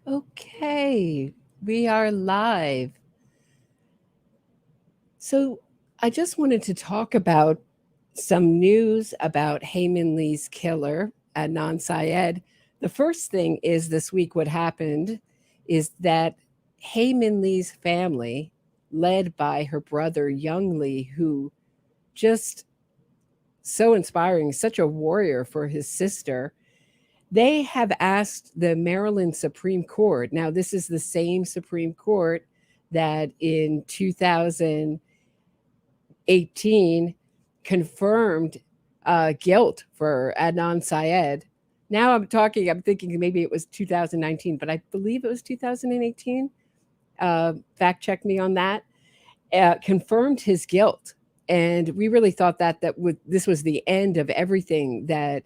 Okay, we are live. So I just wanted to talk about some news about Heyman Lee's killer, Adnan Syed. The first thing is this week what happened is that Heyman Lee's family, led by her brother Young Lee, who just so inspiring, such a warrior for his sister, they have asked the Maryland Supreme Court. Now, this is the same Supreme Court that in 2018 confirmed guilt for Adnan Syed. Now I'm thinking maybe it was 2019, but I believe it was 2018. Fact check me on that. Confirmed his guilt. And we really thought that this was the end of everything that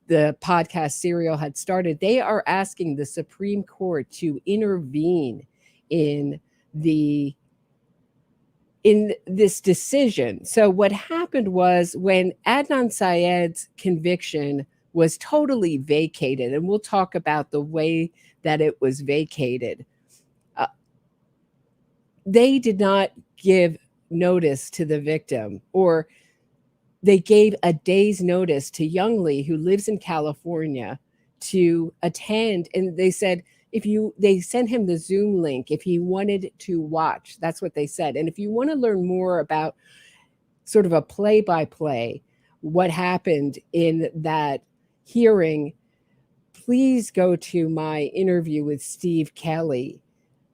the podcast Serial had started. They are asking the Supreme Court to intervene in the in this decision. So what happened was when Adnan Syed's conviction was totally vacated, and we'll talk about the way that it was vacated. Uh, they did not give notice to the victim, or they gave a day's notice to Young Lee, who lives in California, to attend. And they said, they sent him the Zoom link if he wanted to watch. That's what they said. And if you want to learn more about sort of a play by play, what happened in that hearing, please go to my interview with Steve Kelly,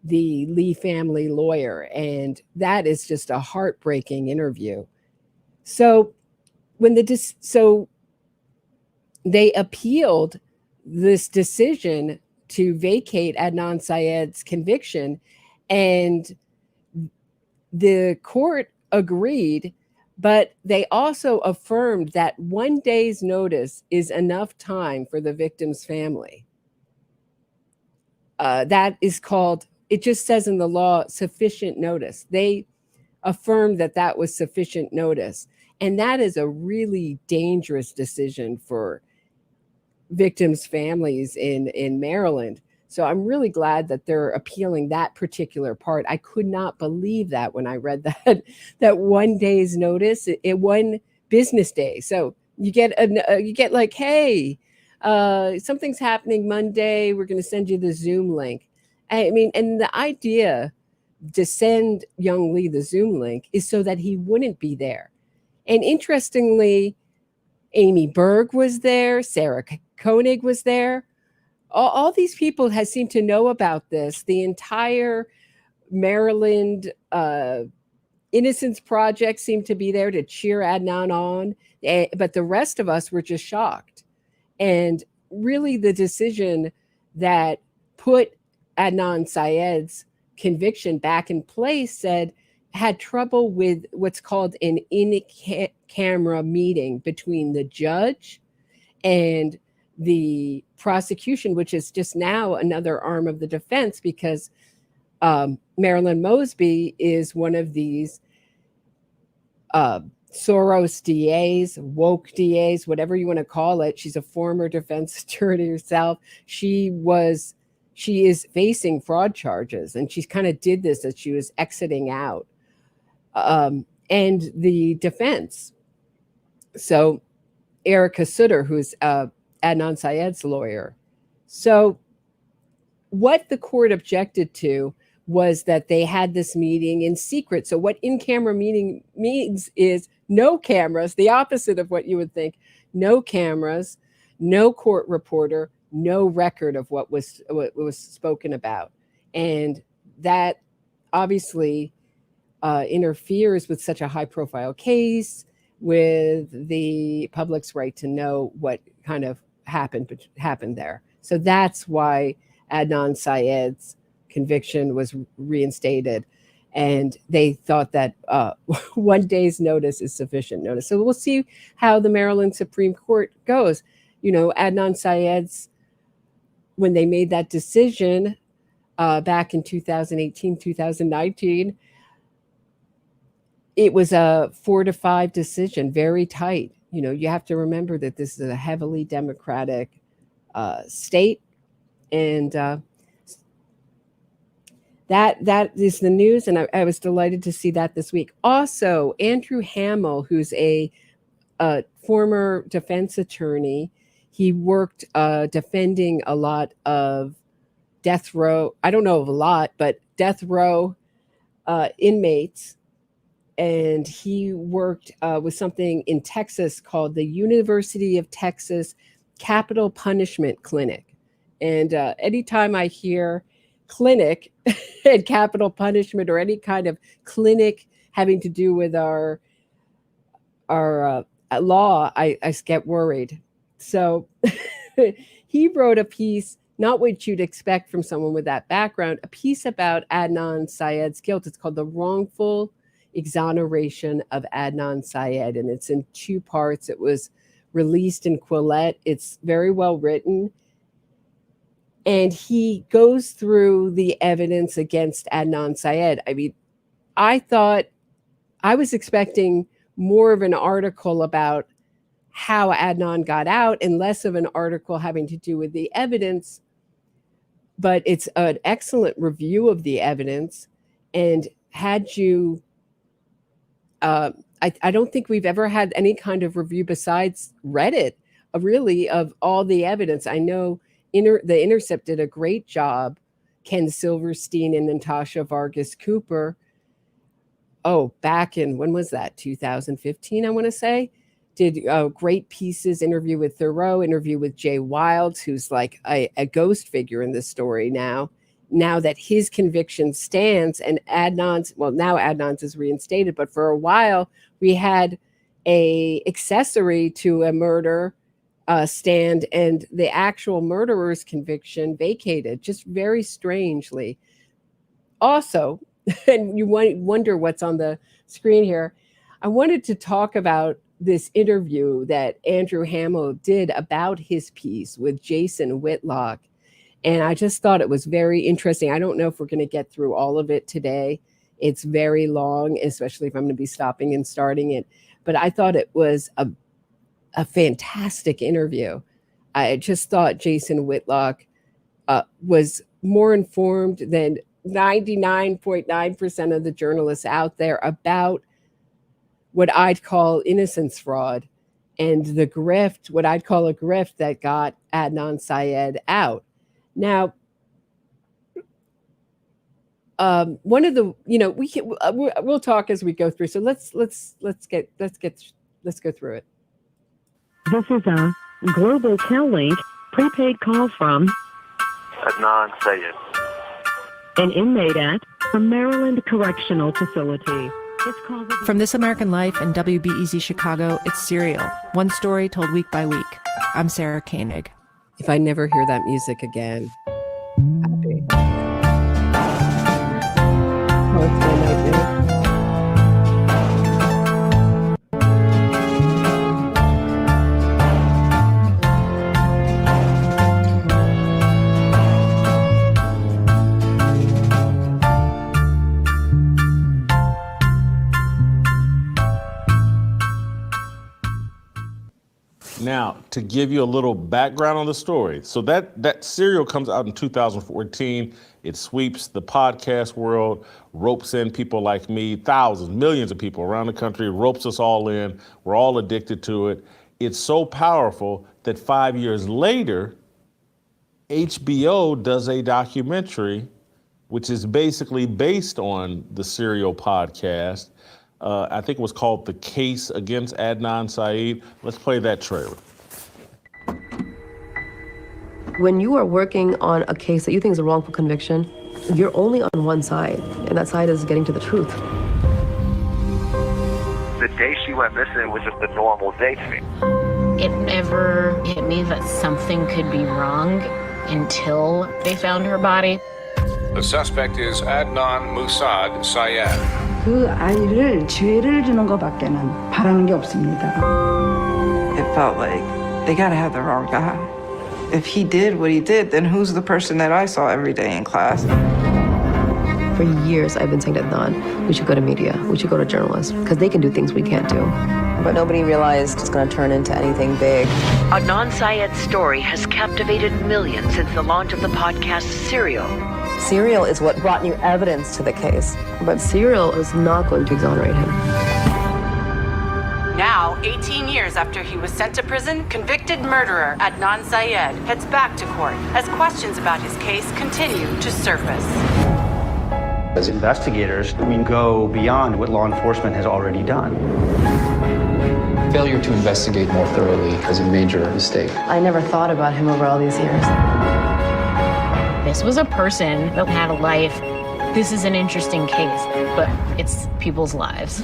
the Lee family lawyer. And that is just a heartbreaking interview. So so they appealed this decision to vacate Adnan Syed's conviction, and the court agreed, but they also affirmed that 1 day's notice is enough time for the victim's family. That is called, it just says in the law, sufficient notice. They affirmed that that was sufficient notice. And that is a really dangerous decision for victims' families in Maryland. So I'm really glad that they're appealing that particular part. I could not believe that when I read that 1 day's notice, it 1 business day. So you get like, hey, something's happening Monday. We're going to send you the Zoom link. I mean, and the idea to send Young Lee the Zoom link is so that he wouldn't be there. And interestingly, Amy Berg was there, Sarah Koenig was there. All these people have seemed to know about this. The entire Maryland Innocence Project seemed to be there to cheer Adnan on. But the rest of us were just shocked. And really, the decision that put Adnan Syed's conviction back in place had trouble with what's called an in-camera meeting between the judge and the prosecution, which is just now another arm of the defense, because Marilyn Mosby is one of these Soros DAs, woke DAs, whatever you want to call it. She's a former defense attorney herself. She is facing fraud charges, and she kind of did this as she was exiting out. And the defense. So Erica Sutter, who's Adnan Syed's lawyer. So what the court objected to was that they had this meeting in secret. So what in-camera meeting means is no cameras, the opposite of what you would think. No cameras, no court reporter, no record of what was spoken about. And that obviously interferes with such a high-profile case, with the public's right to know what kind of happened there. So that's why Adnan Syed's conviction was reinstated, and they thought that 1 day's notice is sufficient notice. So we'll see how the Maryland Supreme Court goes. You know, Adnan Syed's, when they made that decision back in 2018, 2019, it was a 4-5 decision, very tight. You know, you have to remember that this is a heavily Democratic state, and that is the news, and I was delighted to see that this week. Also, Andrew Hamill, who's a former defense attorney, he worked defending a lot of death row. I don't know of a lot, but death row inmates. And he worked with something in Texas called the University of Texas Capital Punishment Clinic. And anytime I hear clinic and capital punishment or any kind of clinic having to do with our law, I get worried. So he wrote a piece, not what you'd expect from someone with that background, a piece about Adnan Syed's guilt. It's called The Wrongful Exoneration of Adnan Syed, and it's in 2 parts. It was released in Quillette. It's very well written. And he goes through the evidence against Adnan Syed. I mean, I was expecting more of an article about how Adnan got out and less of an article having to do with the evidence. But it's an excellent review of the evidence. And had you, I don't think we've ever had any kind of review besides Reddit, really, of all the evidence. I know The Intercept did a great job. Ken Silverstein and Natasha Vargas Cooper. Oh, back in, when was that? 2015, I want to say. Did great pieces, interview with Thoreau, interview with Jay Wilds, who's like a ghost figure in this story now that his conviction stands, and now Adnan's is reinstated, but for a while we had a accessory to a murder stand and the actual murderer's conviction vacated, just very strangely. Also, and you wonder what's on the screen here, I wanted to talk about this interview that Andrew Hamill did about his piece with Jason Whitlock. And I just thought it was very interesting. I don't know if we're going to get through all of it today. It's very long, especially if I'm going to be stopping and starting it. But I thought it was a fantastic interview. I just thought Jason Whitlock was more informed than 99.9% of the journalists out there about what I'd call innocence fraud and the grift, what I'd call a grift that got Adnan Syed out. Now, one of the, we'll talk as we go through. So let's go through it. This is a global CalLink prepaid call from Adnan Syed, an inmate at a Maryland correctional facility. From This American Life and WBEZ Chicago, it's Serial, one story told week by week. I'm Sarah Koenig. If I never hear that music again, happy. Oh, it's my nightmare. Now, to give you a little background on the story. So that Serial comes out in 2014. It sweeps the podcast world, ropes in people like me, thousands, millions of people around the country, ropes us all in. We're all addicted to it. It's so powerful that 5 years later, HBO does a documentary, which is basically based on the Serial podcast. I think it was called The Case Against Adnan Syed. Let's play that trailer. When you are working on a case that you think is a wrongful conviction, you're only on one side, and that side is getting to the truth. The day she went missing was just a normal day to me. It never hit me that something could be wrong until they found her body. The suspect is Adnan Musad Syed. 그 아이를 죄를 주는 것밖에는 바라는 게 없습니다. It felt like they gotta have the wrong guy. If he did what he did, then who's the person that I saw every day in class? For years, I've been saying to Adnan, we should go to media, we should go to journalists, because they can do things we can't do. But nobody realized it's going to turn into anything big. Adnan Syed's story has captivated millions since the launch of the podcast Serial. Serial is what brought new evidence to the case, but Serial was not going to exonerate him. Now, 18 years after he was sent to prison, convicted murderer Adnan Syed heads back to court as questions about his case continue to surface. As investigators, we go beyond what law enforcement has already done. Failure to investigate more thoroughly is a major mistake. I never thought about him over all these years. This was a person that had a life. This is an interesting case, but it's people's lives.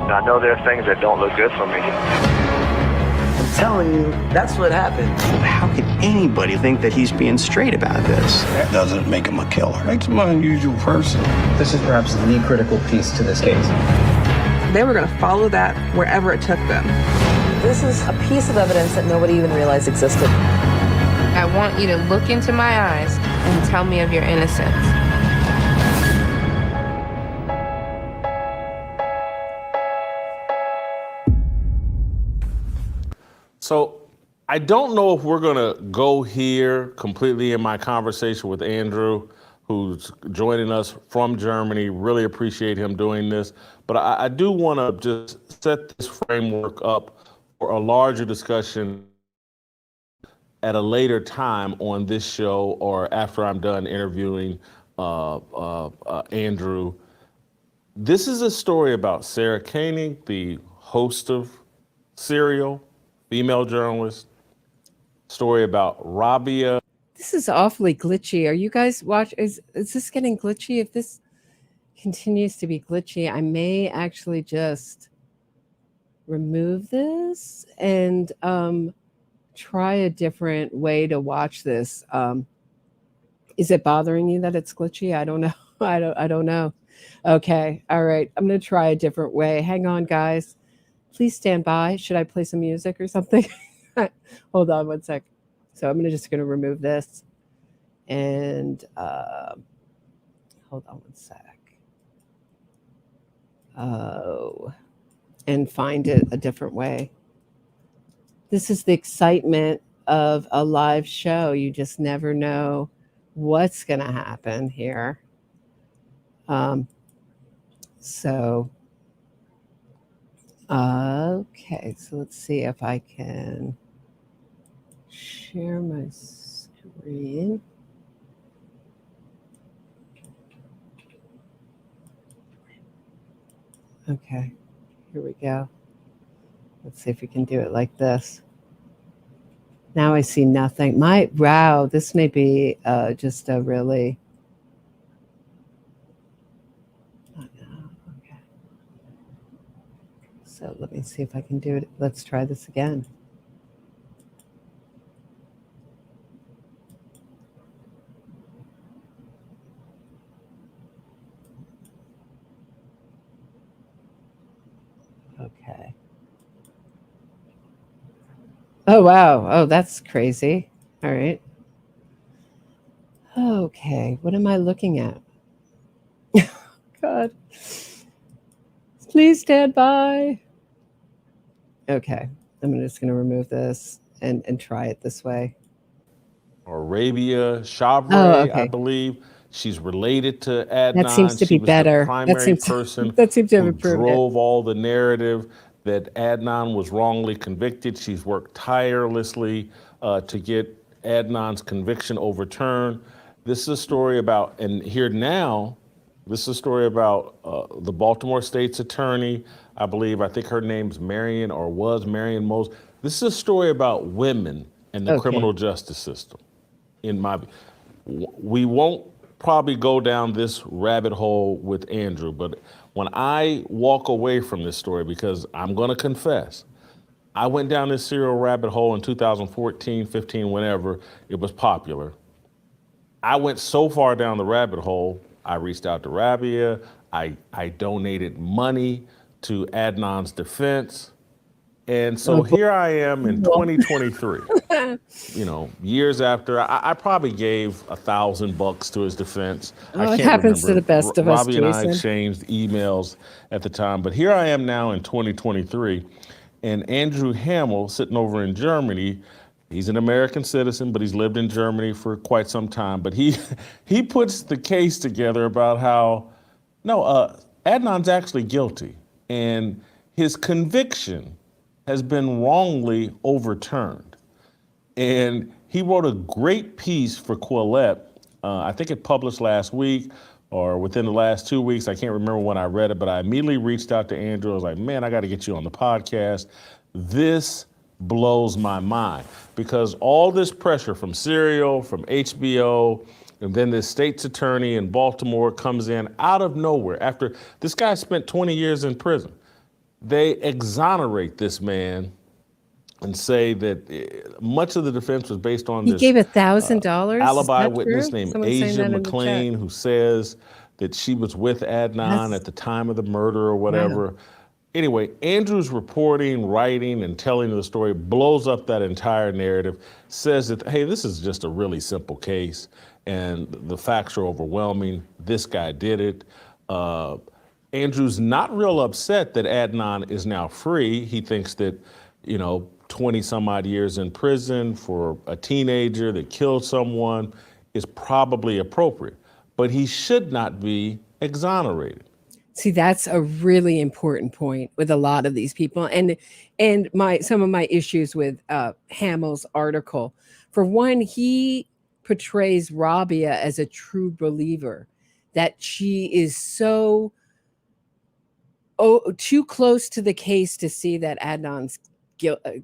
I know there are things that don't look good for me. I'm telling you, that's what happened. How could anybody think that he's being straight about this? That doesn't make him a killer. Makes him an unusual person. This is perhaps the critical piece to this case. They were going to follow that wherever it took them. This is a piece of evidence that nobody even realized existed. I want you to look into my eyes and tell me of your innocence. So I don't know if we're going to go here completely in my conversation with Andrew, who's joining us from Germany. Really appreciate him doing this. But I do want to just set this framework up for a larger discussion at a later time on this show or after I'm done interviewing Andrew. This is a story about Sarah Koenig, the host of Serial, female journalist. Story about Rabia. This is awfully glitchy. Are you guys is this getting glitchy? If this continues to be glitchy, I may actually just remove this and try a different way to watch this. Is it bothering you that it's glitchy? I don't know. I don't know. Okay. All right. I'm going to try a different way. Hang on, guys. Please stand by. Should I play some music or something? Hold on one sec. So I'm just going to remove this and hold on one sec. Oh, and find it a different way. This is the excitement of a live show. You just never know what's going to happen here. Okay, so let's see if I can share my screen. Okay, here we go. Let's see if we can do it like this. Now I see nothing. Wow, this may be just a really... So let me see if I can do it. Let's try this again. Okay. Oh, wow. Oh, that's crazy. All right. Okay. What am I looking at? God. Please stand by. Okay, I'm just going to remove this and try it this way. Arabia Chavre, okay. I believe. She's related to Adnan. That seems to be better. The primary person that seems to have who improved drove all the narrative that Adnan was wrongly convicted. She's worked tirelessly to get Adnan's conviction overturned. This is a story about, and here now, this is a story about the Baltimore State's attorney. I think her name's Marion or was Marion Mosby. This is a story about women and the criminal justice system. We won't probably go down this rabbit hole with Andrew, but when I walk away from this story, because I'm going to confess, I went down this serial rabbit hole in 2014, 15, whenever it was popular. I went so far down the rabbit hole, I reached out to Rabia. I donated money to Adnan's defense. And so here I am in 2023, years after. I probably gave $1,000 to his defense. I can't it happens remember. To the best of us, Robbie and I Jason. exchanged emails at the time. But here I am now in 2023. And Andrew Hamill, sitting over in Germany, He's an American citizen, but he's lived in Germany for quite some time. But he puts the case together about how, Adnan's actually guilty. And his conviction has been wrongly overturned. And he wrote a great piece for Quillette. I think it published last week or within the last 2 weeks. I can't remember when I read it, but I immediately reached out to Andrew. I was like, man, I got to get you on the podcast. This blows my mind because all this pressure from Serial, from HBO, and then this state's attorney in Baltimore comes in out of nowhere after this guy spent 20 years in prison. They exonerate this man and say that much of the defense was based on He gave $1,000 alibi witness named Asia McLean, who says that she was with Adnan at the time of the murder or whatever. Wow. Anyway, Andrew's reporting, writing, and telling the story blows up that entire narrative, says that, hey, this is just a really simple case, and the facts are overwhelming. This guy did it. Andrew's not real upset that Adnan is now free. He thinks that, 20 some odd years in prison for a teenager that killed someone is probably appropriate, but he should not be exonerated. See, that's a really important point with a lot of these people, and some of my issues with Hamill's article. For one, he portrays Rabia as a true believer, that she is so too close to the case to see that Adnan's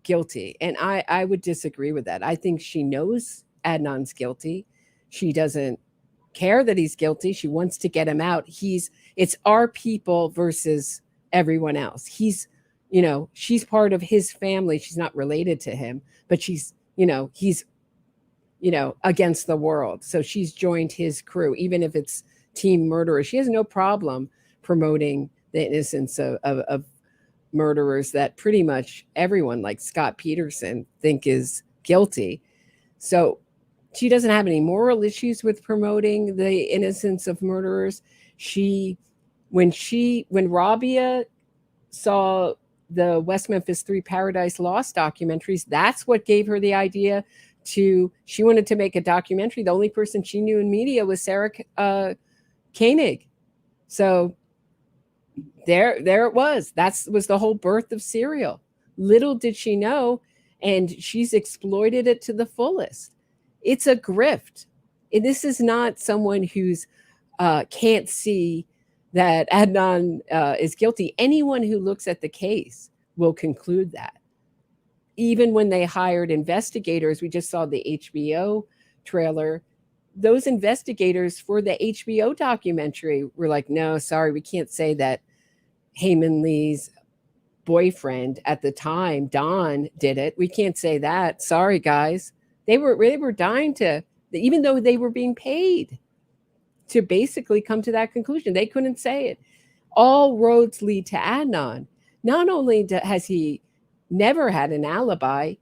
guilty, and I would disagree with that. I think she knows Adnan's guilty. She doesn't care that he's guilty. She wants to get him out. It's our people versus everyone else. She's part of his family. She's not related to him, but he's against the world. So she's joined his crew, even if it's team murderers. She has no problem promoting the innocence of murderers that pretty much everyone, like Scott Peterson, think is guilty. So she doesn't have any moral issues with promoting the innocence of murderers. When Rabia saw the West Memphis 3 Paradise Lost documentaries, that's what gave her the idea she wanted to make a documentary. The only person she knew in media was Sarah Koenig. So there it was. That was the whole birth of Serial. Little did she know, and she's exploited it to the fullest. It's a grift. And this is not someone who's can't see that Adnan is guilty. Anyone who looks at the case will conclude that. Even when they hired investigators, we just saw the HBO trailer, those investigators for the HBO documentary were like, no, sorry, we can't say that Heyman Lee's boyfriend at the time, Don, did it. We can't say that. Sorry, guys. They were dying to, even though they were being paid to basically come to that conclusion, they couldn't say it. All roads lead to Adnan. Not only has he never had an alibi,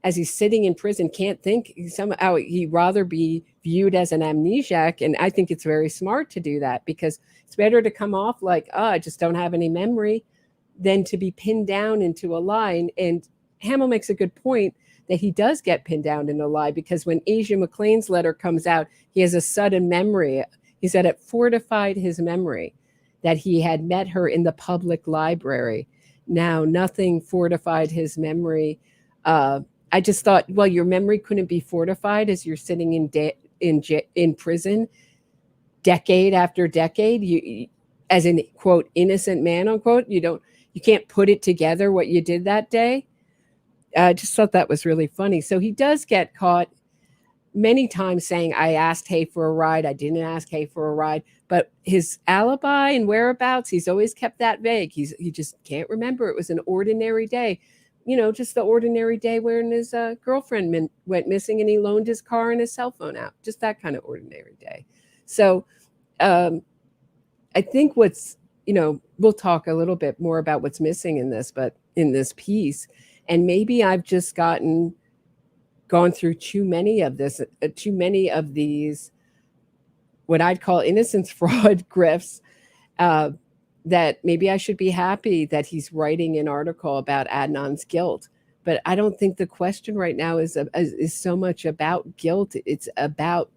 as he's sitting in prison, can't think, somehow he'd rather be viewed as an amnesiac. And I think it's very smart to do that, because it's better to come off like, I just don't have any memory, than to be pinned down into a lie. And Hamill makes a good point that he does get pinned down in a lie, because when Asia McLean's letter comes out, he has a sudden memory. He said it fortified his memory that he had met her in the public library. Now, nothing fortified his memory. I just thought, well, your memory couldn't be fortified as you're sitting in prison decade after decade. You, as an quote innocent man unquote, you can't put it together what you did that day. I just thought that was really funny. So he does get caught many times saying, I asked Hay for a ride. I didn't ask Hay for a ride. But his alibi and whereabouts, he's always kept that vague. He just can't remember. It was an ordinary day. Just the ordinary day when his girlfriend went missing and he loaned his car and his cell phone out. Just that kind of ordinary day. So I think we'll talk a little bit more about what's missing in this piece. And maybe I've just gone through too many of these, what I'd call innocence fraud grifts, that maybe I should be happy that he's writing an article about Adnan's guilt, But I don't think the question right now is so much about guilt. It's about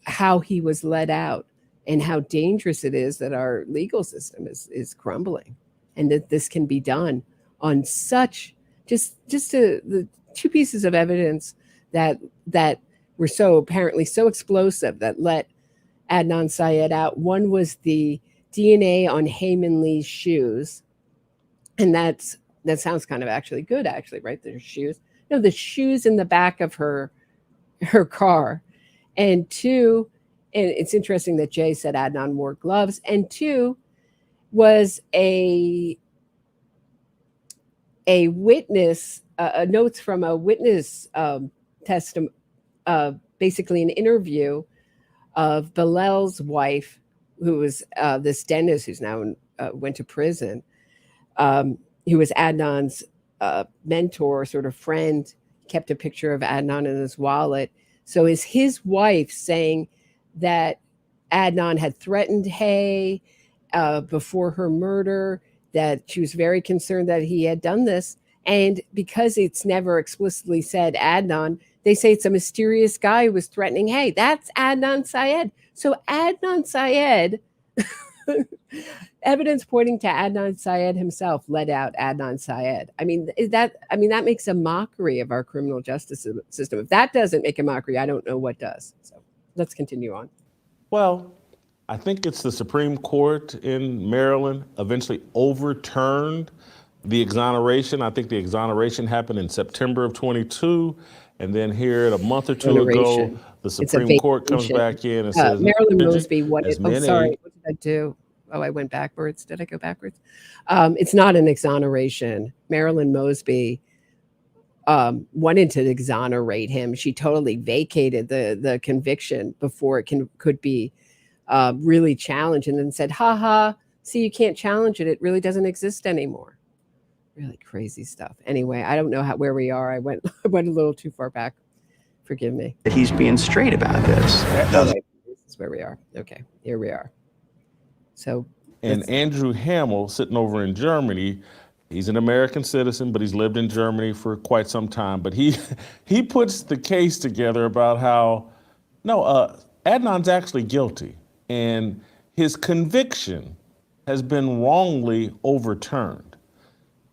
how he was let out and how dangerous it is that our legal system is crumbling, and that this can be done on such just the two pieces of evidence that were so apparently so explosive that let Adnan Syed out. One was the DNA on Hamill shoes, and that sounds kind of actually good, right? There's shoes. No, the shoes in the back of her car. And two, and it's interesting that Jay said Adnan wore gloves. And two was a witness, notes from a witness testimony, basically an interview of Bilal's wife, who was this dentist who's now went to prison, who was Adnan's mentor, sort of friend, kept a picture of Adnan in his wallet. So is his wife saying that Adnan had threatened Hay before her murder, that she was very concerned that he had done this. And because it's never explicitly said Adnan, they say it's a mysterious guy who was threatening Hay. That's Adnan Syed. So Adnan Syed, evidence pointing to Adnan Syed himself let out Adnan Syed. I mean, that makes a mockery of our criminal justice system. If that doesn't make a mockery, I don't know what does. So let's continue on. Well, I think it's the Supreme Court in Maryland eventually overturned the exoneration. I think the exoneration happened in September of 22. And then here a month or two ago, the Supreme Court comes back in and says, Marilyn Mosby, what did I do? Oh, I went backwards. Did I go backwards? It's not an exoneration. Marilyn Mosby wanted to exonerate him. She totally vacated the conviction before it could be really challenged, and then said, see, you can't challenge it. It really doesn't exist anymore. Really crazy stuff. Anyway, I don't know where we are. I went a little too far back. Forgive me. He's being straight about this. This is where we are. Okay, here we are. So, and Andrew Hamill, sitting over in Germany, he's an American citizen, but he's lived in Germany for quite some time. But he puts the case together about how, Adnan's actually guilty, and his conviction has been wrongly overturned.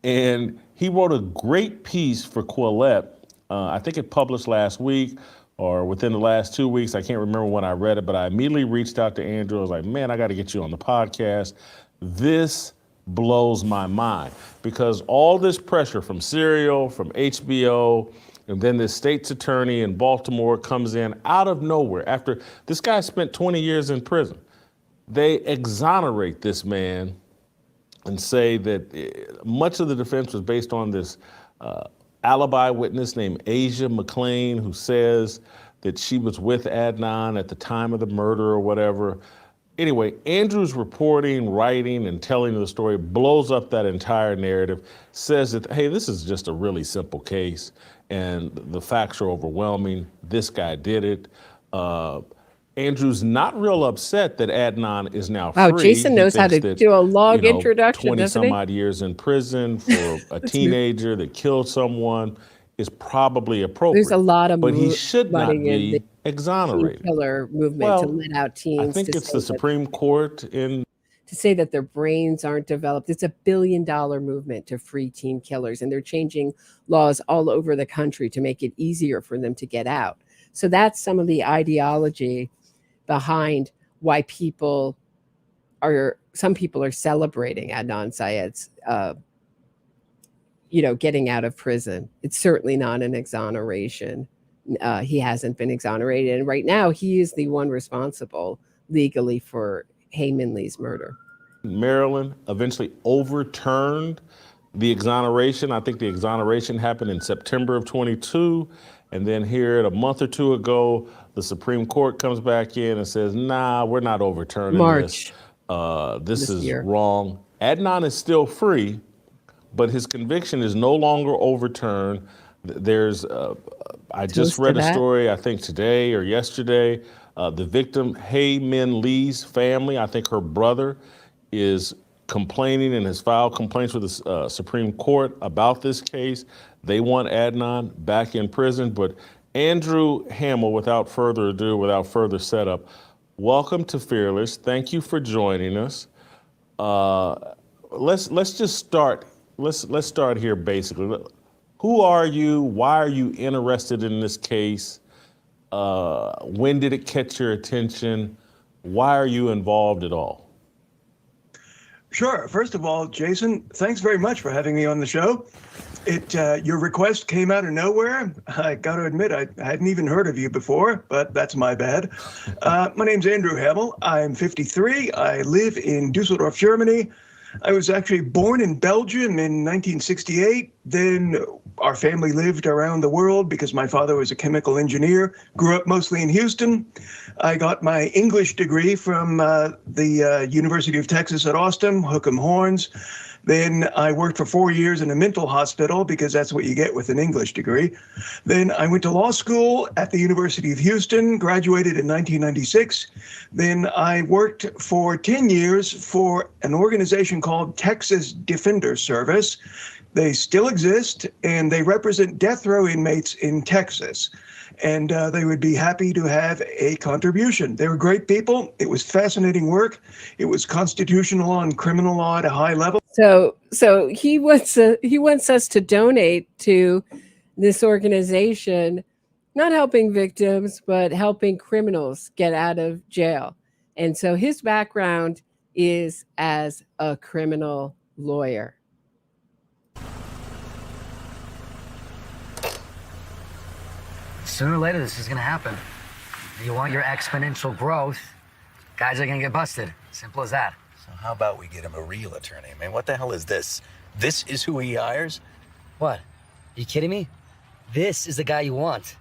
And he wrote a great piece for Quillette. I think it published last week or within the last 2 weeks. I can't remember when I read it, but I immediately reached out to Andrew. I was like, man, I got to get you on the podcast. This blows my mind, because all this pressure from Serial, from HBO, and then this state's attorney in Baltimore comes in out of nowhere after this guy spent 20 years in prison. They exonerate this man and say that much of the defense was based on this alibi witness named Asia McLean, who says that she was with Adnan at the time of the murder or whatever. Anyway, Andrew's reporting, writing, and telling the story blows up that entire narrative, says that, hey, this is just a really simple case, and the facts are overwhelming. This guy did it. Andrew's not real upset that Adnan is now free. Wow, Jason knows how to do a long introduction, 20 doesn't some he? odd years in prison for a teenager that killed someone is probably appropriate. There's a lot of but he should not money in be the exonerated. killer movement to let out teens. I think it's the Supreme Court to say that their brains aren't developed. It's $1 billion movement to free teen killers, and they're changing laws all over the country to make it easier for them to get out. So that's some of the ideology behind why some people are celebrating Adnan Syed's, getting out of prison. It's certainly not an exoneration. He hasn't been exonerated. And right now, he is the one responsible legally for Hamill's murder. Maryland eventually overturned the exoneration. I think the exoneration happened in September of 22. And then here a month or two ago, the Supreme Court comes back in and says, nah, we're not overturning this. This is wrong. Adnan is still free, but his conviction is no longer overturned. There's, I just read a story, I think today or yesterday, the victim, Hae Min Lee's family, I think her brother is complaining and has filed complaints with the Supreme Court about this case. They want Adnan back in prison. But Andrew Hamill, without further ado, without further setup, welcome to Fearless. Thank you for joining us. Let's just start. Let's start here basically. Who are you? Why are you interested in this case? When did it catch your attention? Why are you involved at all? Sure. First of all, Jason, thanks very much for having me on the show. Your request came out of nowhere. I got to admit, I hadn't even heard of you before, but that's my bad. My name's Andrew Hamill. I'm 53. I live in Dusseldorf, Germany. I was actually born in Belgium in 1968. Then our family lived around the world because my father was a chemical engineer, grew up mostly in Houston. I got my English degree from the University of Texas at Austin, Hook'em Horns. Then I worked for 4 years in a mental hospital because that's what you get with an English degree. Then I went to law school at the University of Houston, graduated in 1996. Then I worked for 10 years for an organization called Texas Defender Service. They still exist, and they represent death row inmates in Texas. And they would be happy to have a contribution. They were great people. It was fascinating work. It was constitutional law and criminal law at a high level. So he wants us to donate to this organization, not helping victims, but helping criminals get out of jail. And so his background is as a criminal lawyer. Sooner or later, this is gonna happen. You want your exponential growth, guys are gonna get busted. Simple as that. So how about we get him a real attorney? Man, what the hell is this? This is who he hires? What? Are you kidding me? This is the guy you want.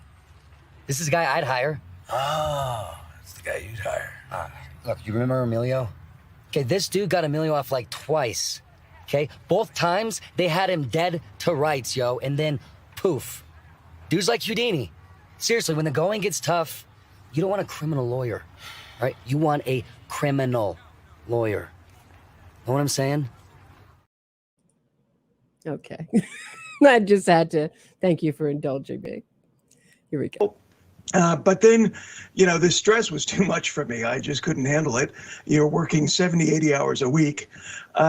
This is the guy I'd hire. Oh, it's the guy you'd hire. Look, you remember Emilio? Okay, this dude got Emilio off like twice. Okay, both times they had him dead to rights, yo, and then poof. Dude's like Houdini. Seriously, when the going gets tough, you don't want a criminal lawyer, right? You want a criminal lawyer. Know what I'm saying? Okay. I just had to thank you for indulging me. Here we go. But then, the stress was too much for me. I just couldn't handle it. You're working 70, 80 hours a week.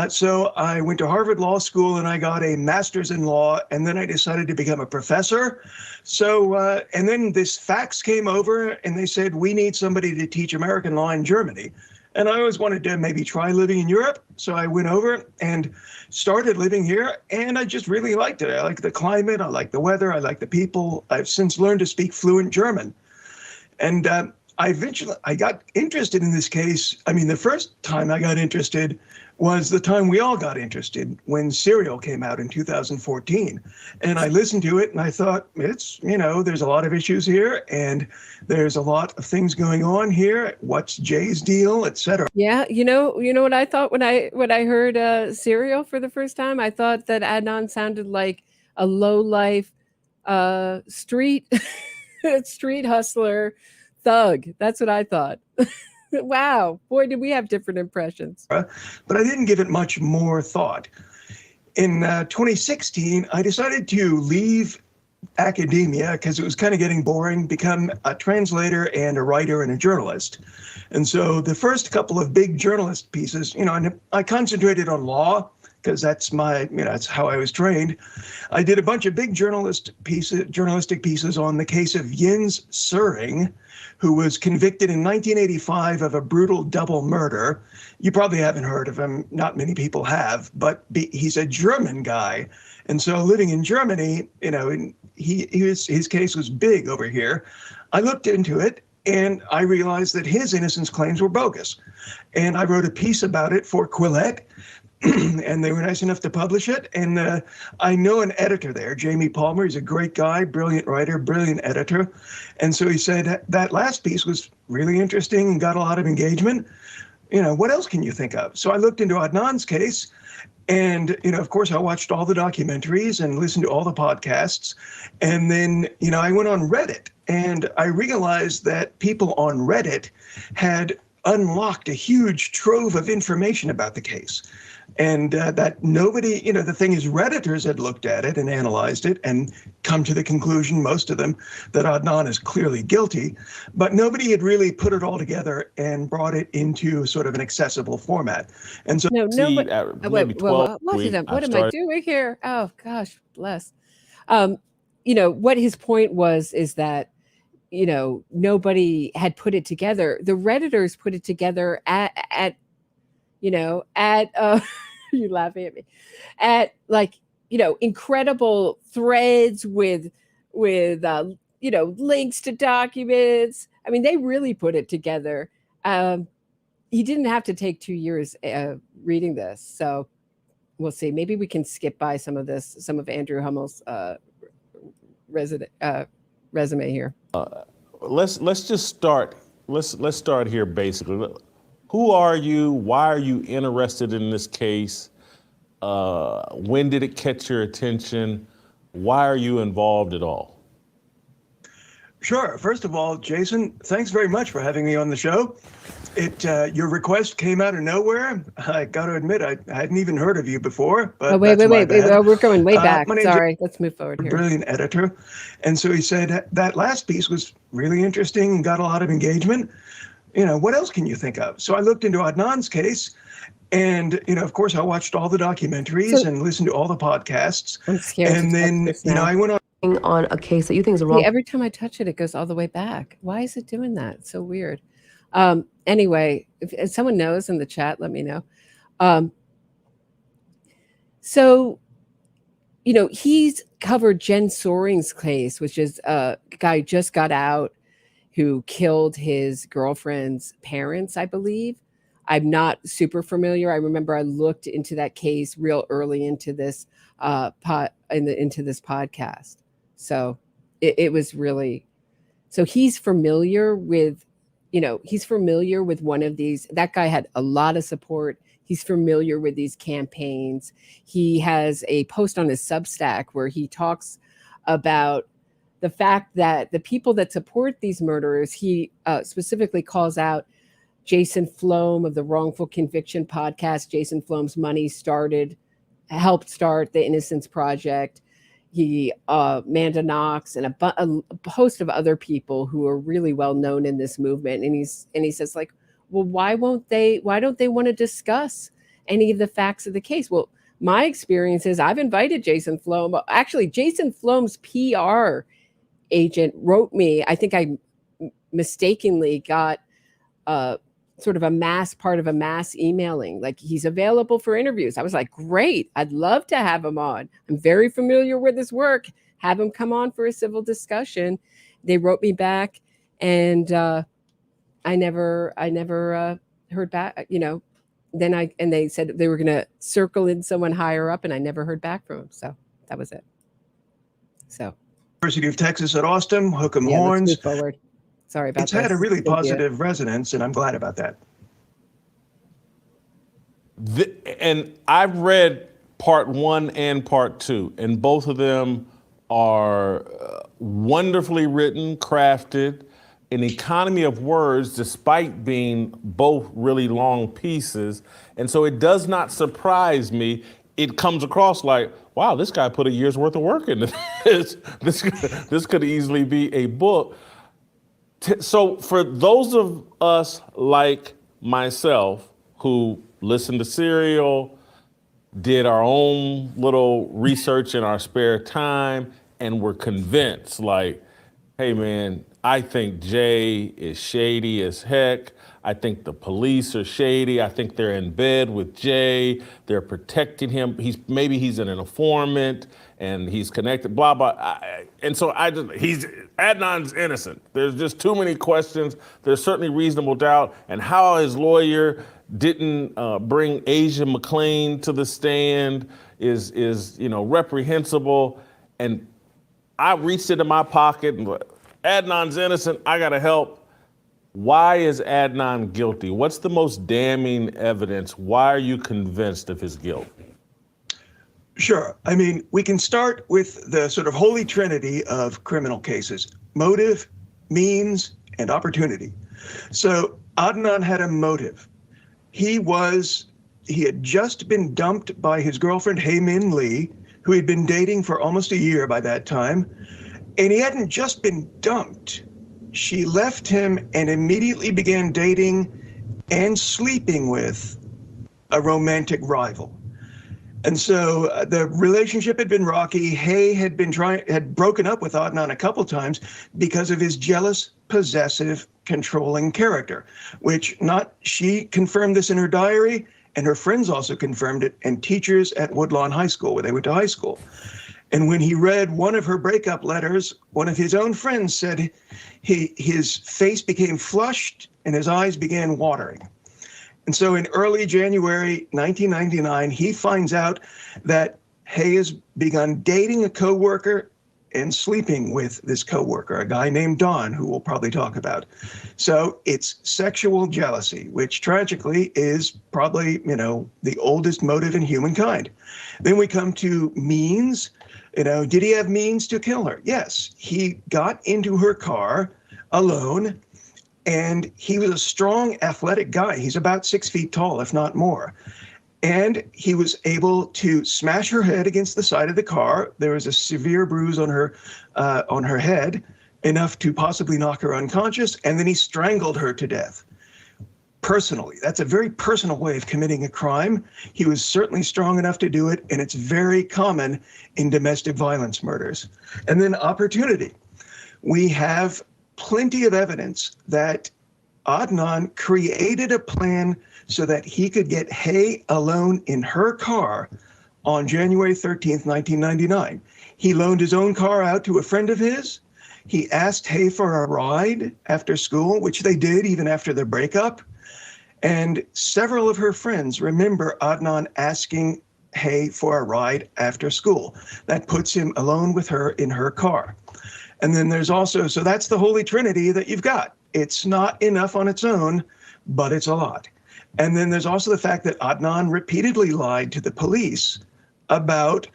So I went to Harvard Law School and I got a master's in law, and then I decided to become a professor. So, and then this fax came over and they said, we need somebody to teach American law in Germany. And I always wanted to maybe try living in Europe. So I went over and started living here, and I just really liked it. I like the climate, I like the weather, I like the people. I've since learned to speak fluent German. And I got interested in this case. I mean, the first time I got interested was the time we all got interested when Serial came out in 2014. And I listened to it and I thought, it's, there's a lot of issues here and there's a lot of things going on here. What's Jay's deal, et cetera. Yeah. You know what I thought when I heard Serial for the first time? I thought that Adnan sounded like a low-life street hustler thug. That's what I thought. Wow, boy, did we have different impressions. But I didn't give it much more thought. In 2016, I decided to leave academia because it was kind of getting boring, become a translator and a writer and a journalist. And so the first couple of big journalist pieces, and I concentrated on law because that's that's how I was trained. I did a bunch of big journalistic pieces on the case of Jens Søring, who was convicted in 1985 of a brutal double murder. You probably haven't heard of him. Not many people have, but he's a German guy. And so living in Germany, his case was big over here. I looked into it and I realized that his innocence claims were bogus. And I wrote a piece about it for Quillette, and they were nice enough to publish it. And I know an editor there, Jamie Palmer. He's a great guy, brilliant writer, brilliant editor. And so he said that last piece was really interesting and got a lot of engagement. What else can you think of? So I looked into Adnan's case. And, of course, I watched all the documentaries and listened to all the podcasts. And then, I went on Reddit and I realized that people on Reddit had unlocked a huge trove of information about the case. And that nobody, the thing is, Redditors had looked at it and analyzed it and come to the conclusion, most of them, that Adnan is clearly guilty, but nobody had really put it all together and brought it into sort of an accessible format. And so, what am I doing here? Oh gosh, bless. What his point was is that, nobody had put it together. The Redditors put it together at you laughing at me, at incredible threads with links to documents. I mean, they really put it together. He didn't have to take 2 years reading this. So we'll see. Maybe we can skip by some of Andrew Hamill's resume here. Let's just start. Let's start here basically. Who are you? Why are you interested in this case? When did it catch your attention? Why are you involved at all? Sure. First of all, Jason, thanks very much for having me on the show. Your request came out of nowhere. I got to admit, I hadn't even heard of you before. But wait. We're going way back. Sorry. Let's move forward here. Brilliant editor. And so he said that last piece was really interesting and got a lot of engagement. What else can you think of? So I looked into Adnan's case, and, of course, I watched all the documentaries and listened to all the podcasts. I'm scared. And then, I went on a case that you think is wrong. Every time I touch it, it goes all the way back. Why is it doing that? It's so weird. Anyway, if someone knows in the chat, let me know. He's covered Jen Soring's case, which is a guy who just got out, who killed his girlfriend's parents, I believe. I'm not super familiar. I remember I looked into that case real early into this into this podcast. So it was really, so he's familiar with, he's familiar with one of these. That guy had a lot of support. He's familiar with these campaigns. He has a post on his Substack where he talks about the fact that the people that support these murderers, he specifically calls out Jason Flom of the Wrongful Conviction podcast. Jason Flom's money helped start the Innocence Project. He, Amanda Knox, and a host of other people who are really well known in this movement. And he says, well, why don't they want to discuss any of the facts of the case? Well, my experience is I've invited Jason Flom. Actually, Jason Flom's PR agent wrote me. I think I mistakenly got sort of part of a mass emailing, he's available for interviews. I was like, great, I'd love to have him on. I'm very familiar with his work. Have him come on for a civil discussion. They wrote me back, and I never heard back. Then they said they were going to circle in someone higher up, and I never heard back from him. So that was it. So. University of Texas at Austin, hook 'em horns. Let's move forward. Sorry about that. It's had a really positive resonance, and I'm glad about that. And I've read part 1 and part 2, and both of them are wonderfully written, crafted, an economy of words, despite being both really long pieces. And so it does not surprise me. It comes across like, wow, this guy put a year's worth of work into this. This could easily be a book. So for those of us like myself who listen to Serial, did our own little research in our spare time, and were convinced, hey man, I think Jay is shady as heck. I think the police are shady. I think they're in bed with Jay. They're protecting him. Maybe he's an informant and he's connected, blah, blah. Adnan's innocent. There's just too many questions. There's certainly reasonable doubt. And how his lawyer didn't bring Asia McClain to the stand is reprehensible. And I reached into my pocket and Adnan's innocent. I got to help. Why is Adnan guilty? What's the most damning evidence? Why are you convinced of his guilt? Sure. I mean, we can start with the sort of holy trinity of criminal cases: motive, means, and opportunity. So Adnan had a motive. He had just been dumped by his girlfriend, Haines Lee, who he'd been dating for almost a year by that time. And he hadn't just been dumped. She left him and immediately began dating and sleeping with a romantic rival. And so the relationship had been rocky. Hay had broken up with Adnan a couple times because of his jealous, possessive, controlling character, she confirmed this in her diary, and her friends also confirmed it, and teachers at Woodlawn High School, where they went to high school. And when he read one of her breakup letters, one of his own friends said his face became flushed and his eyes began watering. And so in early January 1999, he finds out that Hay has begun dating a coworker and sleeping with this coworker, a guy named Don, who we'll probably talk about. So it's sexual jealousy, which tragically is probably, the oldest motive in humankind. Then we come to means. Did he have means to kill her? Yes. He got into her car alone, and he was a strong, athletic guy. He's about 6 feet tall, if not more. And he was able to smash her head against the side of the car. There was a severe bruise on her head, enough to possibly knock her unconscious, and then he strangled her to death. Personally, that's a very personal way of committing a crime. He was certainly strong enough to do it, and it's very common in domestic violence murders. And then opportunity. We have plenty of evidence that Adnan created a plan so that he could get Hay alone in her car on January 13th, 1999. He loaned his own car out to a friend of his. He asked Hay for a ride after school, which they did even after their breakup. And several of her friends remember Adnan asking Hay for a ride after school. That puts him alone with her in her car. And then there's also, so that's the holy trinity that you've got. It's not enough on its own, but it's a lot. And then there's also the fact that Adnan repeatedly lied to the police about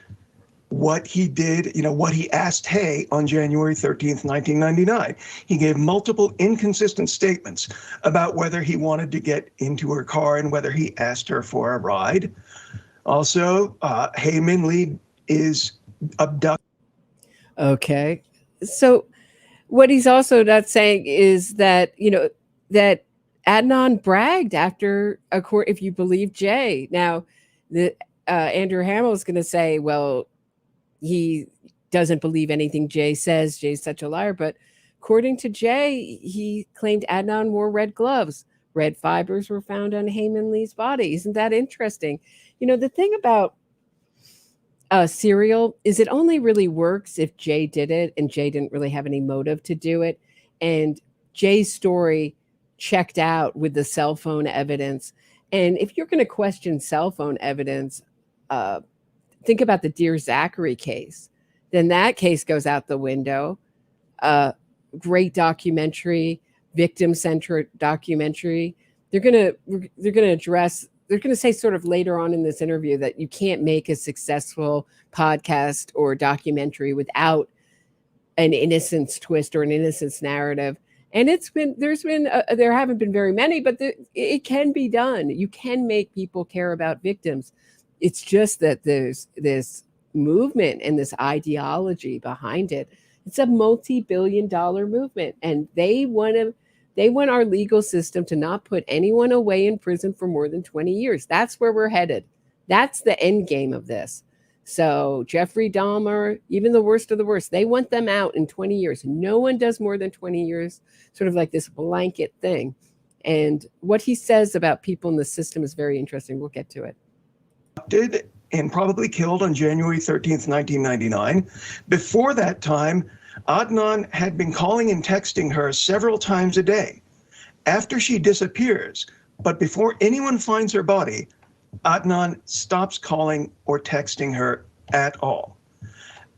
what he did, what he asked Hay on January 13th, 1999. He gave multiple inconsistent statements about whether he wanted to get into her car and whether he asked her for a ride. Also, Haines Lee is abducted. Okay. So what he's also not saying is that, that Adnan bragged after a court, if you believe Jay. Now, Andrew Hamill is going to say, well, he doesn't believe anything Jay says. Jay's such a liar. But according to Jay, he claimed Adnan wore red gloves. Red fibers were found on Haines Lee's body. Isn't that interesting? The thing about serial is it only really works if Jay did it, and Jay didn't really have any motive to do it. And Jay's story checked out with the cell phone evidence. And if you're going to question cell phone evidence, think about the Dear Zachary case. Then that case goes out the window. Great documentary, victim-centric documentary. They're going to address. They're going to say sort of later on in this interview that you can't make a successful podcast or documentary without an innocence twist or an innocence narrative. And there haven't been very many, but it can be done. You can make people care about victims. It's just that there's this movement and this ideology behind it. It's a multi-billion-dollar movement, and they want our legal system to not put anyone away in prison for more than 20 years. That's where we're headed. That's the end game of this. So Jeffrey Dahmer, even the worst of the worst, they want them out in 20 years. No one does more than 20 years, sort of like this blanket thing. And what he says about people in the system is very interesting. We'll get to it. And probably killed on January 13th, 1999. Before that time, Adnan had been calling and texting her several times a day. After she disappears, but before anyone finds her body, Adnan stops calling or texting her at all.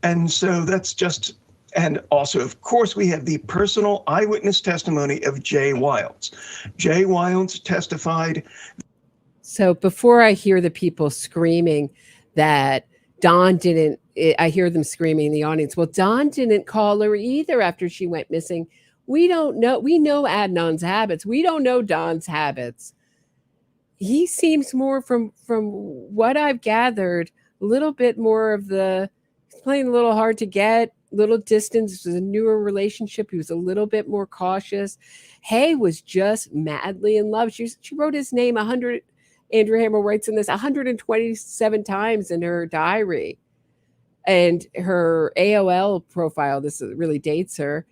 And so that's just, and also, of course, we have the personal eyewitness testimony of Jay Wilds. Jay Wilds testified. So before I hear the people screaming that Don didn't, I hear them screaming in the audience, well, Don didn't call her either after she went missing. We don't know. We know Adnan's habits. We don't know Don's habits. He seems more, from what I've gathered, a little bit more of he's playing a little hard to get, little distance. This was a newer relationship. He was a little bit more cautious. Hay was just madly in love. She wrote his name 100. Andrew Hamill writes in this 127 times in her diary. And her AOL profile, this really dates her,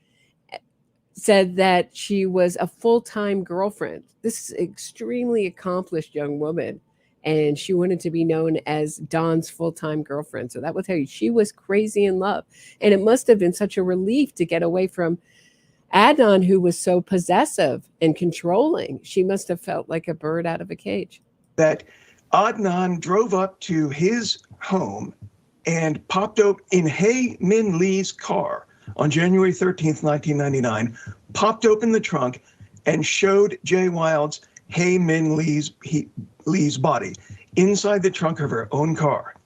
said that she was a full-time girlfriend. This is an extremely accomplished young woman. And she wanted to be known as Don's full-time girlfriend. So that will tell you, she was crazy in love. And it must have been such a relief to get away from Adnan, who was so possessive and controlling. She must have felt like a bird out of a cage. That Adnan drove up to his home and popped up in Hae Min Lee's car on January 13th, 1999, popped open the trunk and showed Jay Wilds Hae Min Lee's body inside the trunk of her own car.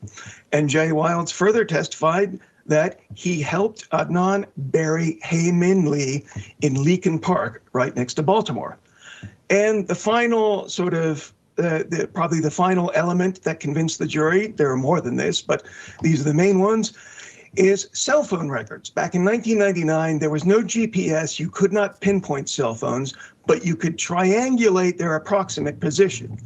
And Jay Wilds further testified that he helped Adnan bury Hae Min Lee in Leakin Park, right next to Baltimore. And the final sort of probably the final element that convinced the jury, there are more than this, but these are the main ones, is cell phone records. Back in 1999, there was no GPS. You could not pinpoint cell phones, but you could triangulate their approximate position.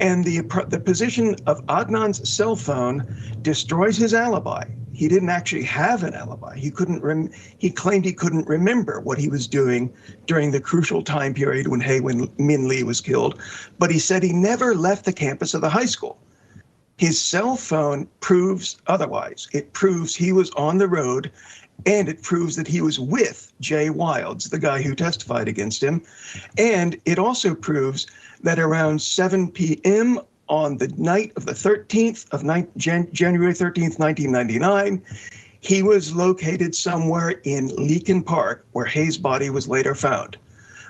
And the position of Adnan's cell phone destroys his alibi. He didn't actually have an alibi. He claimed he couldn't remember what he was doing during the crucial time period when Hae Min Lee was killed, but he said he never left the campus of the high school. His cell phone proves otherwise. It proves he was on the road, and it proves that he was with Jay Wilds, the guy who testified against him. And it also proves that around 7 p.m. on the night of the 13th of January 13th, 1999, he was located somewhere in Leakin Park, where Hay's body was later found.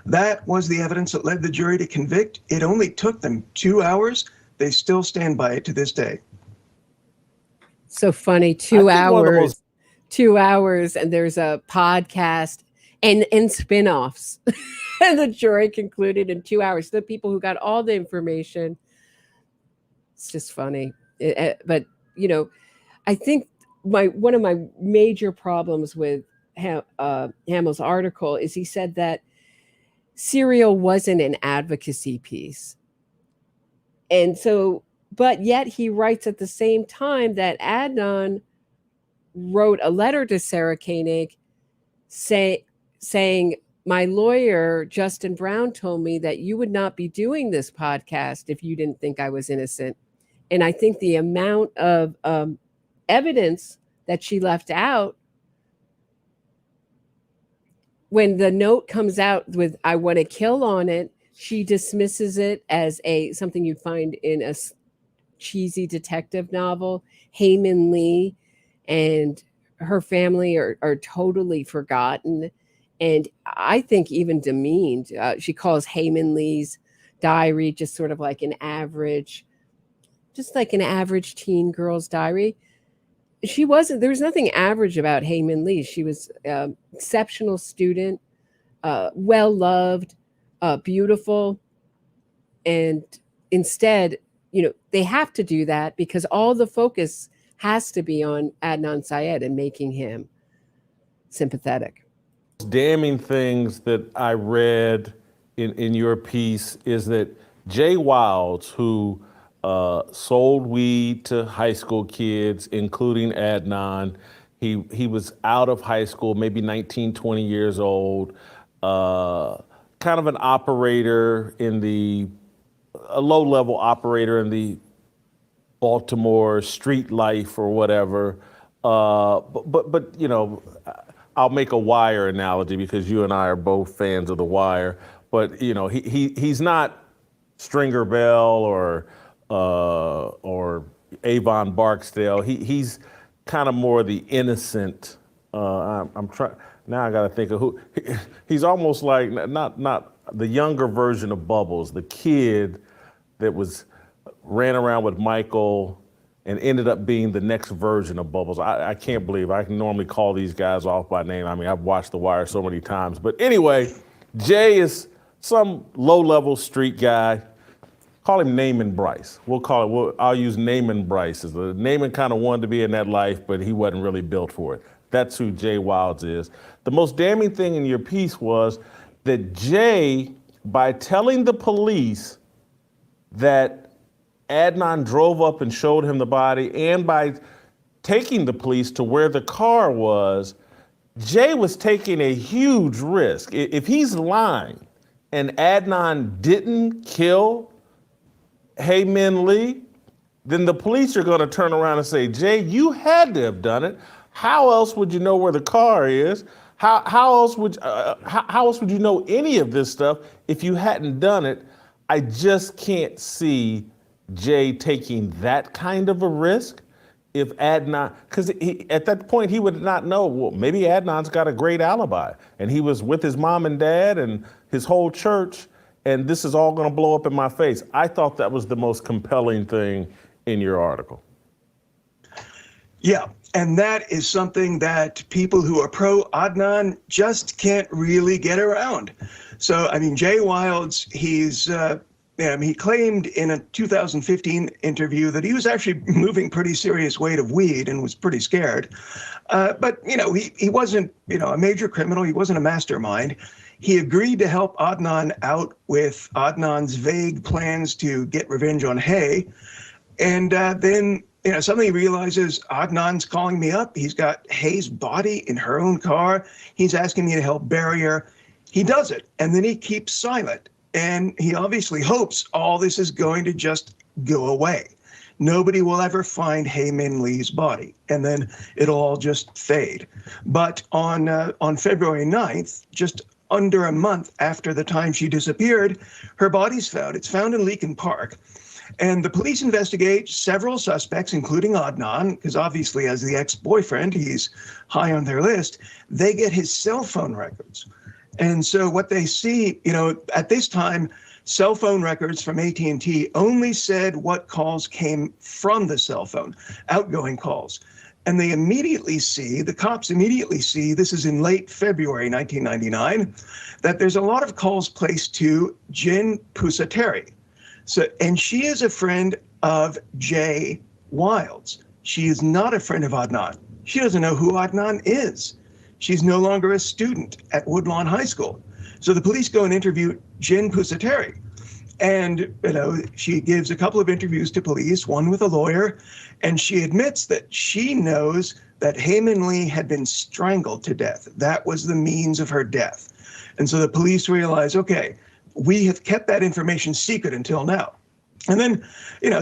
That was the evidence that led the jury to convict. It only took them 2 hours. They still stand by it to this day. So funny, 2 hours. 2 hours, and there's a podcast and spin-offs. And the jury concluded in 2 hours. The people who got all the information. It's just funny. But, you know, I think one of my major problems with Hamill's article is he said that Serial wasn't an advocacy piece. And so, but yet he writes at the same time that Adnan wrote a letter to Sarah Koenig saying, my lawyer, Justin Brown, told me that you would not be doing this podcast if you didn't think I was innocent. And I think the amount of evidence that she left out, when the note comes out with "I want to kill" on it, she dismisses it as something you'd find in a cheesy detective novel. Hae Min Lee and her family are totally forgotten, and I think even demeaned. She calls Hae Min Lee's diary just sort of like an average teen girl's diary. There was nothing average about Hae Min Lee. She was an exceptional student, well-loved, beautiful. And instead, you know, they have to do that because all the focus has to be on Adnan Syed and making him sympathetic. Damning things that I read in your piece is that Jay Wilds, who sold weed to high school kids, including Adnan. He was out of high school, maybe 19, 20 years old, kind of an operator a low-level operator in the Baltimore street life or whatever. But you know, I'll make a Wire analogy because you and I are both fans of The Wire. But you know, he's not Stringer Bell or Avon Barksdale. He's kind of more the innocent. I'm trying now. I got to think of who. He's almost like not the younger version of Bubbles, the kid that ran around with Michael and ended up being the next version of Bubbles. I can't believe I can normally call these guys off by name. I mean, I've watched The Wire so many times. But anyway, Jay is some low-level street guy. Call him Naaman Bryce. I'll use Naaman Bryce. Naaman kind of wanted to be in that life, but he wasn't really built for it. That's who Jay Wilds is. The most damning thing in your piece was that Jay, by telling the police that Adnan drove up and showed him the body, and by taking the police to where the car was, Jay was taking a huge risk. If he's lying and Adnan didn't kill Hae-Min Lee, then the police are going to turn around and say, Jay, you had to have done it. How else would you know where the car is? How else would you know any of this stuff if you hadn't done it? I just can't see Jay taking that kind of a risk if Adnan, because at that point he would not know, well, maybe Adnan's got a great alibi and he was with his mom and dad and his whole church, and this is all going to blow up in my face. I thought that was the most compelling thing in your article. Yeah, and that is something that people who are pro Adnan just can't really get around. So, I mean, Jay Wilds, he claimed in a 2015 interview that he was actually moving pretty serious weight of weed and was pretty scared. But, he wasn't, a major criminal. He wasn't a mastermind. He agreed to help Adnan out with Adnan's vague plans to get revenge on Hae. And then, suddenly he realizes Adnan's calling me up. He's got Hae's body in her own car. He's asking me to help bury her. He does it, and then he keeps silent. And he obviously hopes all this is going to just go away. Nobody will ever find Hae-Min Lee's body, and then it'll all just fade. But on February 9th, just under a month after the time she disappeared, her body's found. It's found in Leakin Park. And the police investigate several suspects, including Adnan, because obviously as the ex-boyfriend, he's high on their list. They get his cell phone records. And so what they see, at this time, cell phone records from AT&T only said what calls came from the cell phone, outgoing calls. And the cops immediately see, this is in late February 1999, that there's a lot of calls placed to Jin Pusateri. And she is a friend of Jay Wilds. She is not a friend of Adnan. She doesn't know who Adnan is. She's no longer a student at Woodlawn High School. So the police go and interview Jin Pusateri. And, she gives a couple of interviews to police, one with a lawyer, and she admits that she knows that Hae-Min Lee had been strangled to death. That was the means of her death. And so the police realize, okay, we have kept that information secret until now. And then,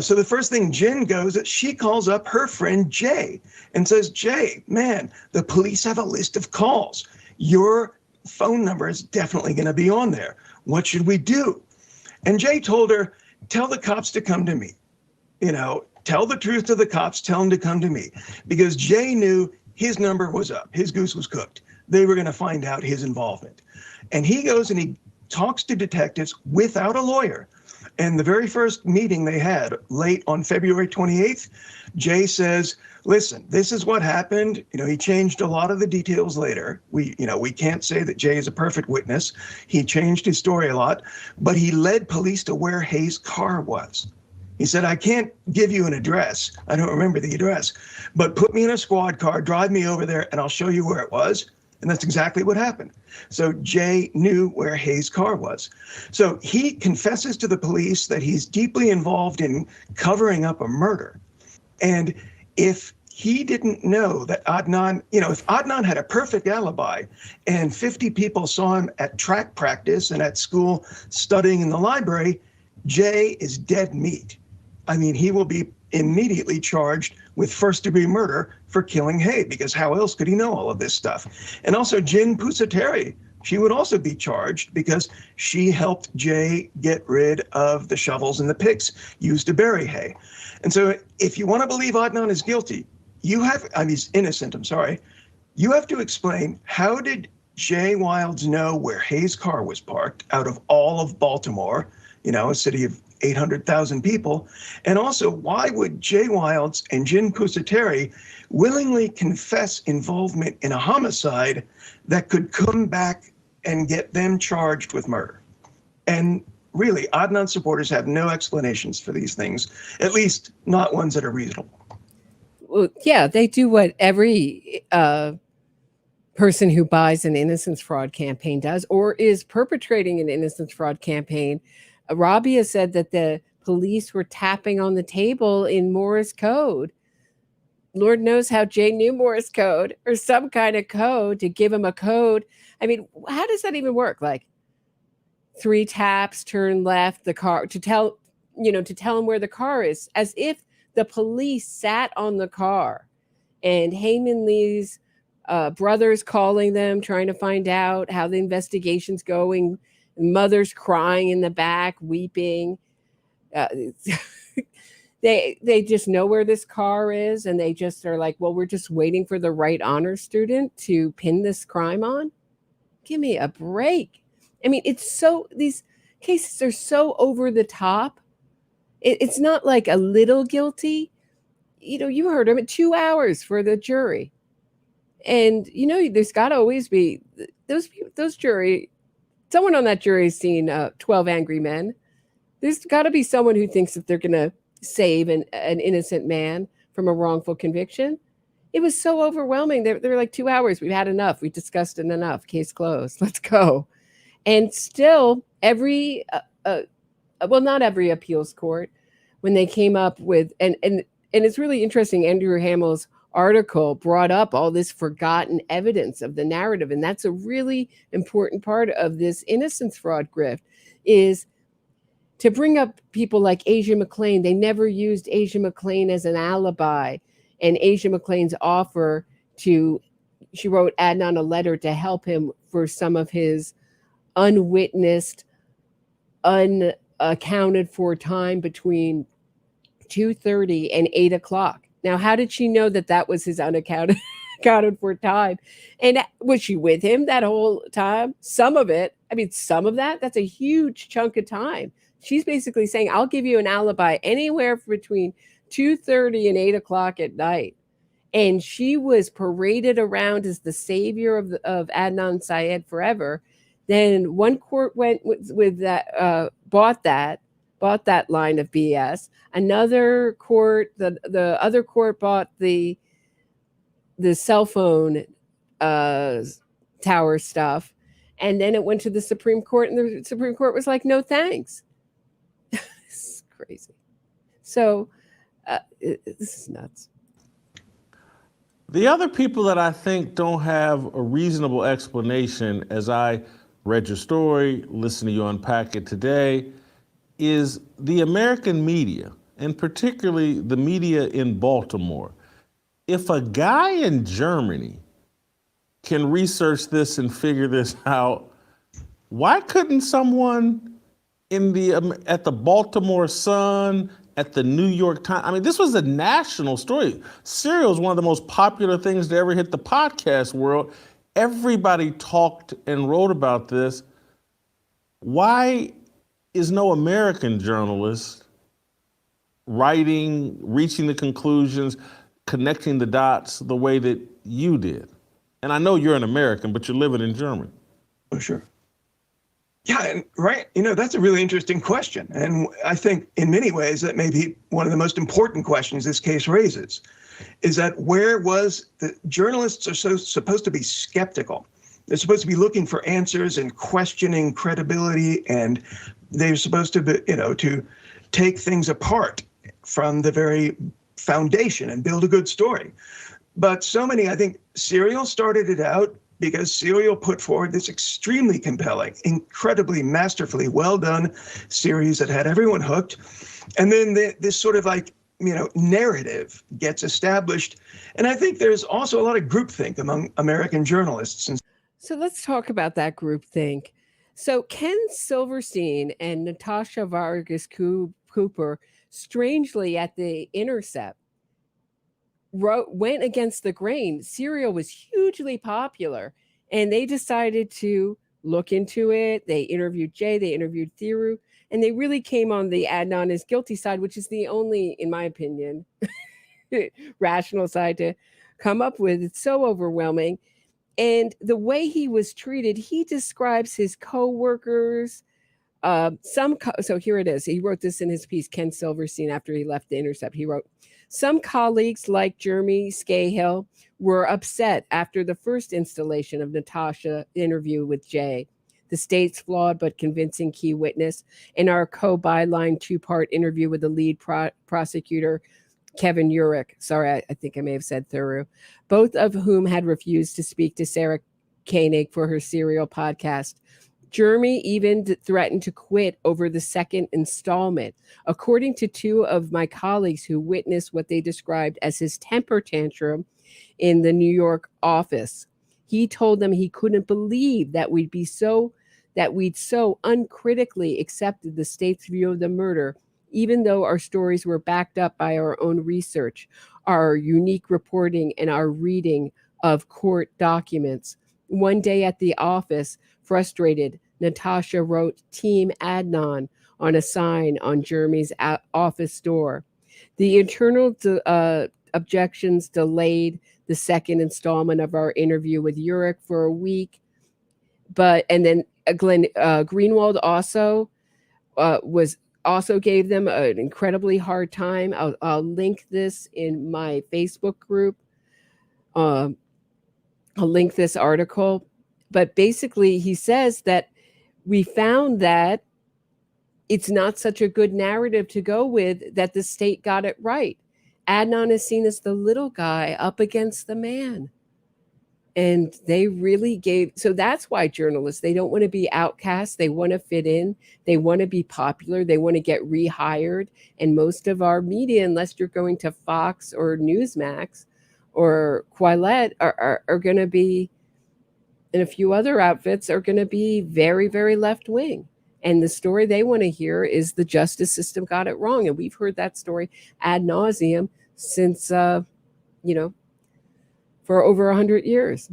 so the first thing Jin goes, she calls up her friend Jay and says, Jay, man, the police have a list of calls. Your phone number is definitely going to be on there. What should we do? And Jay told her, tell the cops to come to me. Tell the truth to the cops, tell them to come to me. Because Jay knew his number was up. His goose was cooked. They were going to find out his involvement. And he goes and he talks to detectives without a lawyer. And the very first meeting they had late on February 28th, Jay says, listen, this is what happened. He changed a lot of the details later. We can't say that Jay is a perfect witness. He changed his story a lot, but he led police to where Hae's car was. He said, I can't give you an address. I don't remember the address, but put me in a squad car, drive me over there, and I'll show you where it was. And that's exactly what happened. So Jay knew where Hae's car was. So he confesses to the police that he's deeply involved in covering up a murder. And if he didn't know that Adnan, if Adnan had a perfect alibi and 50 people saw him at track practice and at school studying in the library, Jay is dead meat. I mean, he will be immediately charged with first-degree murder for killing Hae, because how else could he know all of this stuff? And also Jin Pusateri, she would also be charged because she helped Jay get rid of the shovels and the picks used to bury Hae. And so if you want to believe Adnan is guilty, he's innocent, I'm sorry. You have to explain, how did Jay Wilds know where Hae's car was parked out of all of Baltimore, a city of 800,000 people? And also, why would Jay Wilds and Jin Pusateri willingly confess involvement in a homicide that could come back and get them charged with murder? And really, Adnan supporters have no explanations for these things, at least not ones that are reasonable. Well, yeah, they do what every person who buys an innocence fraud campaign does or is perpetrating an innocence fraud campaign. Rabia said that the police were tapping on the table in Morse code. Lord knows how Jay knew Morse code or some kind of code to give him a code. I mean, how does that even work? Like 3 taps, turn left, the car, to tell him where the car is, as if the police sat on the car and Heyman Lee's brothers calling them, trying to find out how the investigation's going. Mother's crying in the back, weeping. They just know where this car is, and they just are like, well, we're just waiting for the right honor student to pin this crime on. Give me a break. I mean, these cases are so over the top. It's not like a little guilty. You heard him at 2 hours for the jury. And, there's got to always be those jury. Someone on that jury has seen 12 Angry Men. There's got to be someone who thinks that they're going to save an innocent man from a wrongful conviction. It was so overwhelming. They're like 2 hours. We've had enough. We discussed it enough. Case closed. Let's go. And still, not every appeals court, when they came up with, and it's really interesting, Andrew Hamill's article brought up all this forgotten evidence of the narrative. And that's a really important part of this innocence fraud grift, is to bring up people like Asia McClain. They never used Asia McClain as an alibi. And Asia McClain's offer she wrote Adnan a letter to help him for some of his unwitnessed, unaccounted for time between 2:30 and 8 o'clock. Now, how did she know that was his accounted for time? And was she with him that whole time? Some of it. I mean, some of that's a huge chunk of time. She's basically saying, I'll give you an alibi anywhere between 2:30 and 8 o'clock at night. And she was paraded around as the savior of Adnan Syed forever. Then one court went with that, bought that line of BS. Another court, the other court bought the cell phone tower stuff. And then it went to the Supreme Court, and the Supreme Court was like, no, thanks. It's crazy. So this is nuts. The other people that I think don't have a reasonable explanation, as I read your story, listen to you unpack it today, is the American media, and particularly the media in Baltimore. If a guy in Germany can research this and figure this out, why couldn't someone at the Baltimore Sun, at the New York Times? I mean, this was a national story. Serial is one of the most popular things to ever hit the podcast world. Everybody talked and wrote about this. Why is no American journalist writing, reaching the conclusions, connecting the dots the way that you did? And I know you're an American, but you're living in Germany. Oh, sure. Yeah, and right. That's a really interesting question. And I think in many ways that may be one of the most important questions this case raises, is that the journalists are supposed to be skeptical. They're supposed to be looking for answers and questioning credibility, and they're supposed to be, to take things apart from the very foundation and build a good story. But I think Serial started it out because Serial put forward this extremely compelling, incredibly masterfully well done series that had everyone hooked. And then this sort of narrative gets established. And I think there's also a lot of groupthink among American journalists. So let's talk about that groupthink. So Ken Silverstein and Natasha Vargas Cooper, strangely at The Intercept, went against the grain. Serial was hugely popular, and they decided to look into it. They interviewed Jay, they interviewed Thiru, and they really came on the Adnan is guilty side, which is the only, in my opinion, rational side to come up with. It's so overwhelming. And the way he was treated, he describes his co-workers, so here it is. He wrote this in his piece, Ken Silverstein, after he left The Intercept. He wrote, some colleagues like Jeremy Scahill were upset after the first installation of Natasha interview with Jay, the state's flawed but convincing key witness, and our co-byline two-part interview with the lead prosecutor, Kevin Urich. Sorry, I think I may have said Thuru, both of whom had refused to speak to Sarah Koenig for her serial podcast. Jeremy even threatened to quit over the second installment. According to two of my colleagues who witnessed what they described as his temper tantrum in the New York office, he told them he couldn't believe that we'd so uncritically accepted the state's view of the murder, even though our stories were backed up by our own research, our unique reporting, and our reading of court documents. One day at the office, frustrated, Natasha wrote Team Adnan on a sign on Jeremy's office door. The internal objections delayed the second installment of our interview with Urich for a week. And then Glenn Greenwald also gave them an incredibly hard time. I'll link this in my Facebook group. I'll link this article. But basically, he says that we found that it's not such a good narrative to go with, that the state got it right. Adnan is seen as the little guy up against the man. And they really so that's why journalists, they don't want to be outcast. They want to fit in. They want to be popular. They want to get rehired. And most of our media, unless you're going to Fox or Newsmax or Quillette, are going to be, and a few other outfits are going to be very, very left wing. And the story they want to hear is the justice system got it wrong. And we've heard that story ad nauseum since, for over 100 years.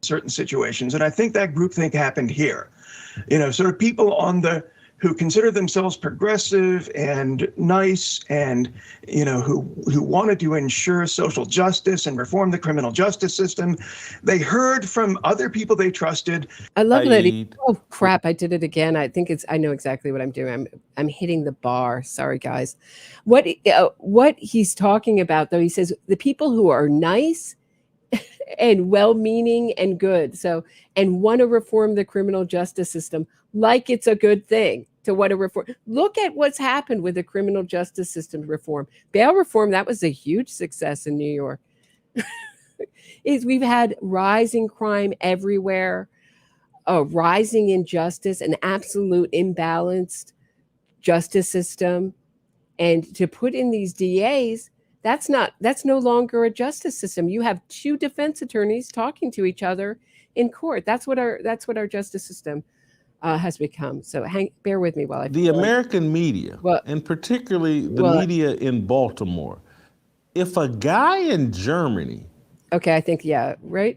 Certain situations. And I think that groupthink happened here. Sort of people who consider themselves progressive and nice and, who wanted to ensure social justice and reform the criminal justice system. They heard from other people they trusted. I love that. Oh, crap. I did it again. I know exactly what I'm doing. I'm hitting the bar. Sorry, guys. What he's talking about, though, he says the people who are nice and well-meaning and good, and want to reform the criminal justice system like it's a good thing. To what a reform. Look at what's happened with the criminal justice system reform. Bail reform, that was a huge success in New York. We've had rising crime everywhere, rising injustice, an absolute imbalanced justice system. And to put in these DAs, that's no longer a justice system. You have two defense attorneys talking to each other in court. That's what our justice system has become. So bear with me while I... The American media, and particularly the media in Baltimore, if a guy in Germany... Okay, I think, right?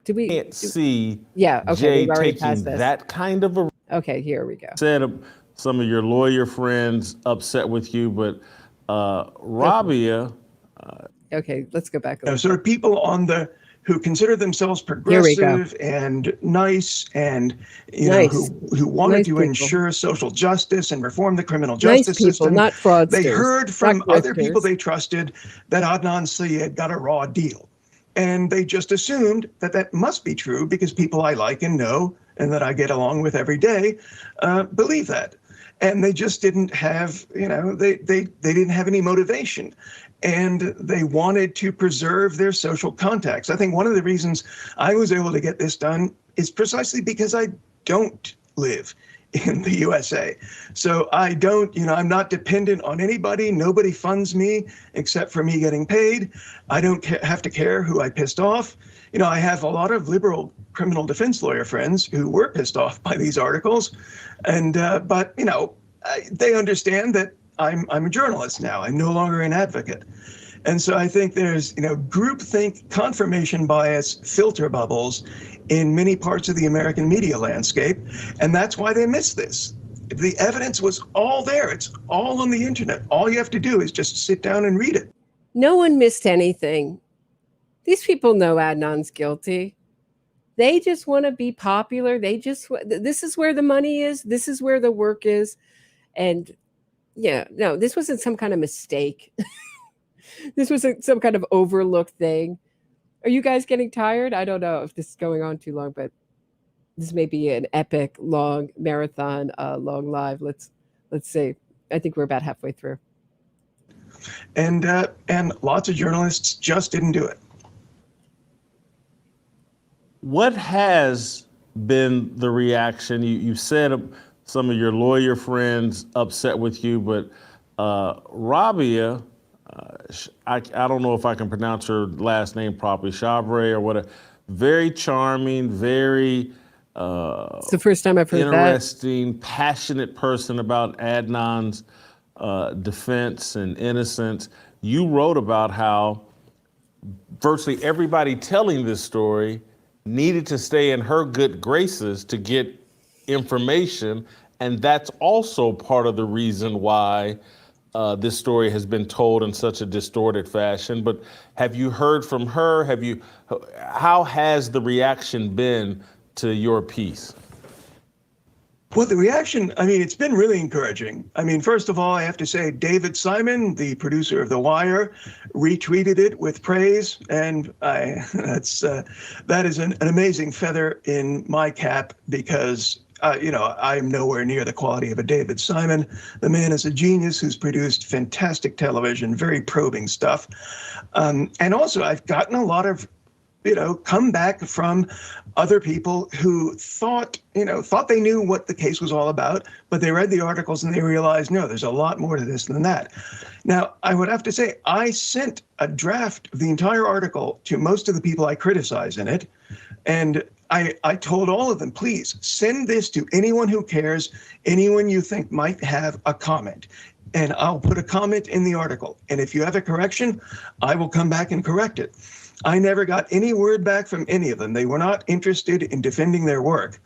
Can't see Jay taking that kind of a... Okay, here we go. Said some of your lawyer friends upset with you, but Rabia... Okay, let's go back. Sort of people who consider themselves progressive and nice and, who wanted to ensure social justice and reform the criminal justice system. Not fraudsters. They heard from other people they trusted that Adnan Syed got a raw deal. And they just assumed that must be true because people I like and know and that I get along with every day believe that. And they just didn't have, they didn't have any motivation. And they wanted to preserve their social contacts. I think one of the reasons I was able to get this done is precisely because I don't live in the USA. So I don't, I'm not dependent on anybody. Nobody funds me except for me getting paid. I don't have to care who I pissed off. I have a lot of liberal criminal defense lawyer friends who were pissed off by these articles. And, but, they understand that I'm a journalist now. I'm no longer an advocate. And so I think there's, groupthink, confirmation bias, filter bubbles in many parts of the American media landscape. And that's why they missed this. The evidence was all there. It's all on the internet. All you have to do is just sit down and read it. No one missed anything. These people know Adnan's guilty. They just want to be popular. This is where the money is. This is where the work is. And no, this wasn't some kind of mistake. This was some kind of overlooked thing. Are you guys getting tired? I don't know if this is going on too long, but this may be an epic, long marathon, long live. Let's see. I think we're about halfway through. And lots of journalists just didn't do it. What has been the reaction? You said some of your lawyer friends upset with you, but Rabia, I don't know if I can pronounce her last name properly, Chavre or whatever, very charming, very it's the first time I've heard interesting, passionate person about Adnan's defense and innocence. You wrote about how virtually everybody telling this story needed to stay in her good graces to get information, and that's also part of the reason why this story has been told in such a distorted fashion. But have you heard from her? How has the reaction been to your piece? Well, the reaction, it's been really encouraging. First of all, I have to say David Simon, the producer of The Wire, retweeted it with praise. And that is an amazing feather in my cap because, I'm nowhere near the quality of a David Simon. The man is a genius who's produced fantastic television, very probing stuff. And also, I've gotten a lot of comeback from other people who thought they knew what the case was all about, but they read the articles and they realized, no, there's a lot more to this than that. Now, I would have to say, I sent a draft of the entire article to most of the people I criticize in it. And I told all of them, please send this to anyone who cares, anyone you think might have a comment. And I'll put a comment in the article. And if you have a correction, I will come back and correct it. I never got any word back from any of them. They were not interested in defending their work.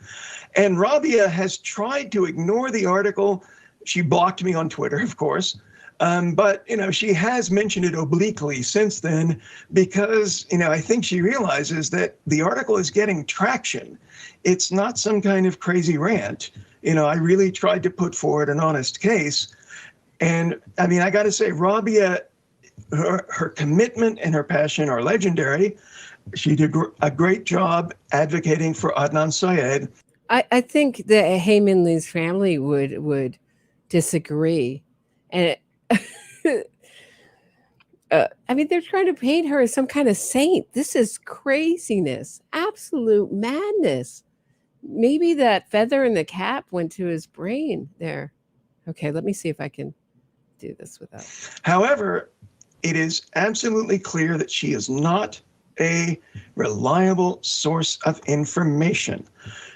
And Rabia has tried to ignore the article. She blocked me on Twitter, of course. But she has mentioned it obliquely since then because, I think she realizes that the article is getting traction. It's not some kind of crazy rant. I really tried to put forward an honest case. And I got to say, Rabia, her commitment and her passion are legendary. She did a great job advocating for Adnan Syed. I think the Hamill family would disagree. And they're trying to paint her as some kind of saint. This is craziness, absolute madness. Maybe that feather in the cap went to his brain there. Okay, let me see if I can do this without. However, it is absolutely clear that she is not a reliable source of information.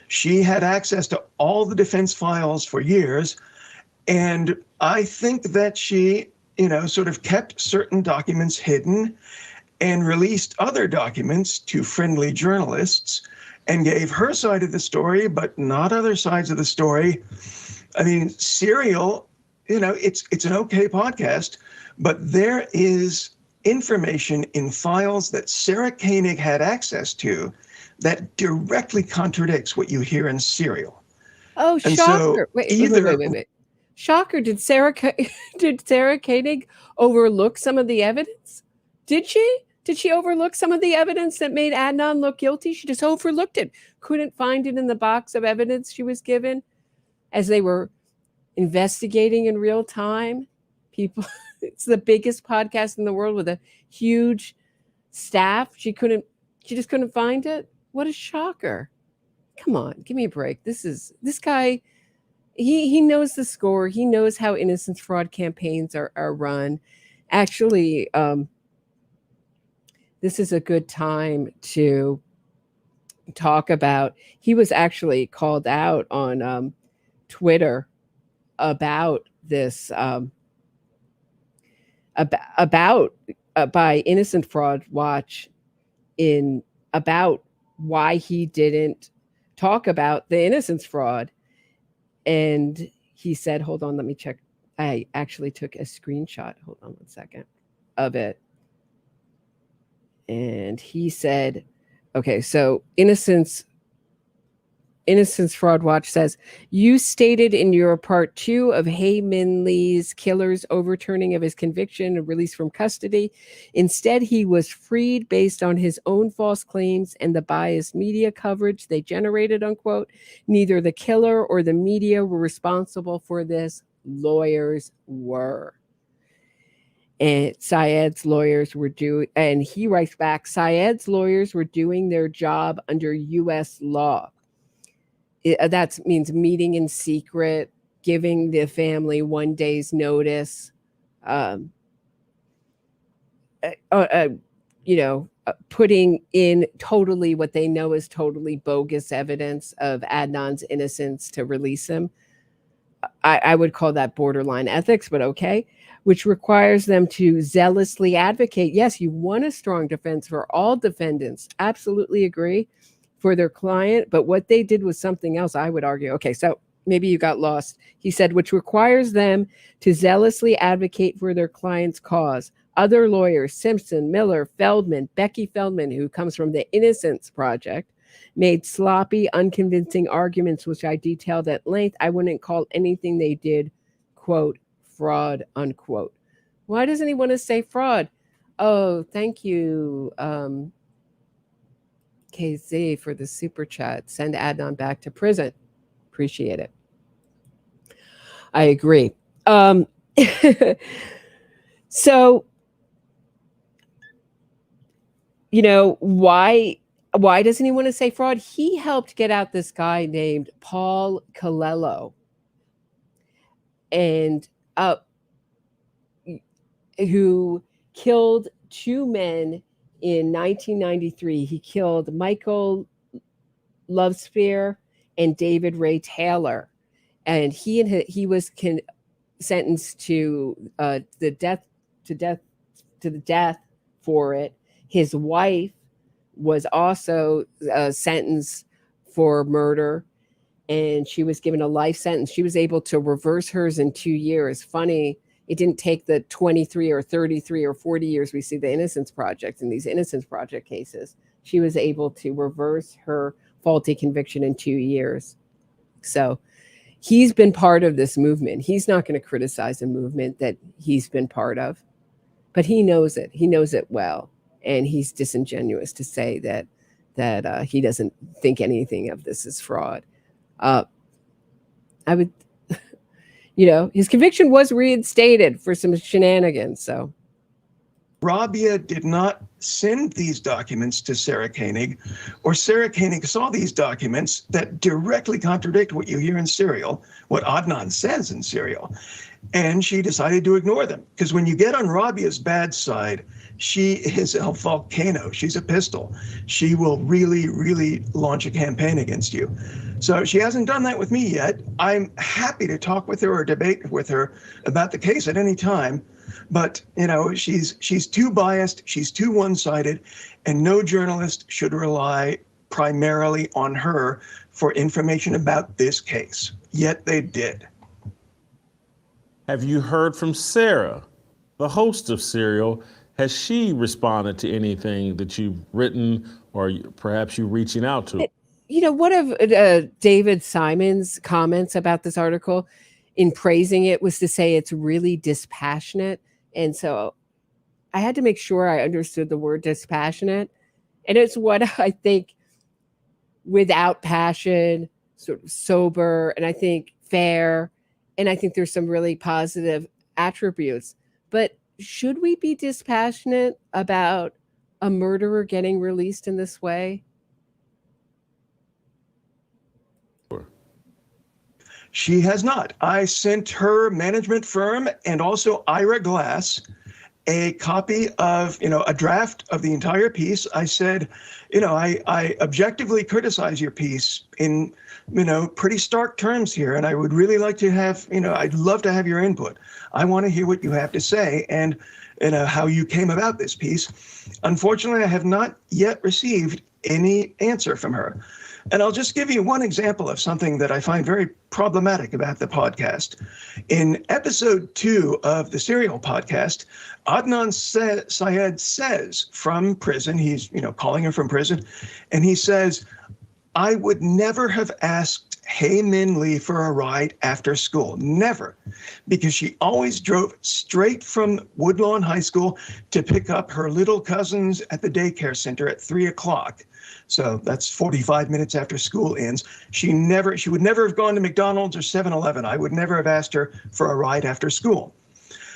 She had access to all the defense files for years, and I think that she, sort of kept certain documents hidden and released other documents to friendly journalists and gave her side of the story, but not other sides of the story. Serial, it's an okay podcast, but there is information in files that Sarah Koenig had access to that directly contradicts what you hear in Serial. Oh, and shocker. So wait. Shocker. Did Sarah Koenig overlook some of the evidence? Did she? Did she overlook some of the evidence that made Adnan look guilty? She just overlooked it. Couldn't find it in the box of evidence she was given as they were investigating in real time. People, it's the biggest podcast in the world with a huge staff. She just couldn't find it. What a shocker. Come on, give me a break. This guy, he knows the score. He knows how innocence fraud campaigns are run. Actually, this is a good time to talk about, he was actually called out on Twitter about this, about by Innocent Fraud Watch in about why he didn't talk about the Innocence fraud. And he said, hold on, let me check. I actually took a screenshot. Hold on one second of it. And he said, okay, so Innocence Fraud Watch says, you stated in your part 2 of Hae-Min Lee's killer's overturning of his conviction and release from custody. Instead, he was freed based on his own false claims and the biased media coverage they generated, unquote. Neither the killer or the media were responsible for this. Lawyers were. And Syed's lawyers were doing, and he writes back, Syed's lawyers were doing their job under U.S. law. That means meeting in secret, giving the family 1 day's notice, putting in totally what they know is totally bogus evidence of Adnan's innocence to release him. I would call that borderline ethics, but okay, which requires them to zealously advocate. Yes, you want a strong defense for all defendants. Absolutely agree. For their client, but what they did was something else, I would argue. Okay, so maybe you got lost. He said, which requires them to zealously advocate for their client's cause. Other lawyers, Simpson, Miller, Feldman, Becky Feldman, who comes from the Innocence Project, made sloppy, unconvincing arguments, which I detailed at length. I wouldn't call anything they did, quote, fraud, unquote. Why doesn't he want to say fraud? Oh, thank you, KZ, for the super chat. Send Adnan back to prison. Appreciate it. I agree. So, why doesn't he want to say fraud? He helped get out this guy named Paul Colello, and who killed 2 men in 1993. He killed Michael Lovespear and David Ray Taylor, and he was sentenced to the death for it. His wife was also sentenced for murder, and she was given a life sentence. She was able to reverse hers in 2 years. Funny. It didn't take the 23 or 33 or 40 years we see the Innocence Project in these Innocence Project cases. She was able to reverse her faulty conviction in 2 years. So he's been part of this movement. He's not going to criticize a movement that he's been part of, but he knows it. He knows it well. And he's disingenuous to say that he doesn't think anything of this is fraud. I would... his conviction was reinstated for some shenanigans. So Rabia did not send these documents to Sarah Koenig, or Sarah Koenig saw these documents that directly contradict what you hear in Serial, what Adnan says in Serial, and she decided to ignore them. Because when you get on Rabia's bad side, she is a volcano. She's a pistol. She will really, really launch a campaign against you. So she hasn't done that with me yet. I'm happy to talk with her or debate with her about the case at any time. But, she's too biased. She's too one-sided. And no journalist should rely primarily on her for information about this case. Yet they did. Have you heard from Sarah, the host of Serial? Has she responded to anything that you've written, or perhaps you reaching out to? One of David Simon's comments about this article in praising it was to say it's really dispassionate. And so I had to make sure I understood the word dispassionate. And it's what I think without passion, sort of sober, and I think fair. And I think there's some really positive attributes. But should we be dispassionate about a murderer getting released in this way? She has not. I sent her management firm and also Ira Glass a copy of, a draft of the entire piece. I said, I objectively criticize your piece in, pretty stark terms here. And I would really like to have, I'd love to have your input. I want to hear what you have to say and, how you came about this piece. Unfortunately, I have not yet received any answer from her. And I'll just give you one example of something that I find very problematic about the podcast. In episode 2 of the Serial podcast, Adnan Syed says from prison, he's, calling her from prison, and he says, I would never have asked Hae Min Lee for a ride after school. Never. Because she always drove straight from Woodlawn High School to pick up her little cousins at the daycare center at 3 o'clock. So that's 45 minutes after school ends. She would never have gone to McDonald's or 7-Eleven. I would never have asked her for a ride after school.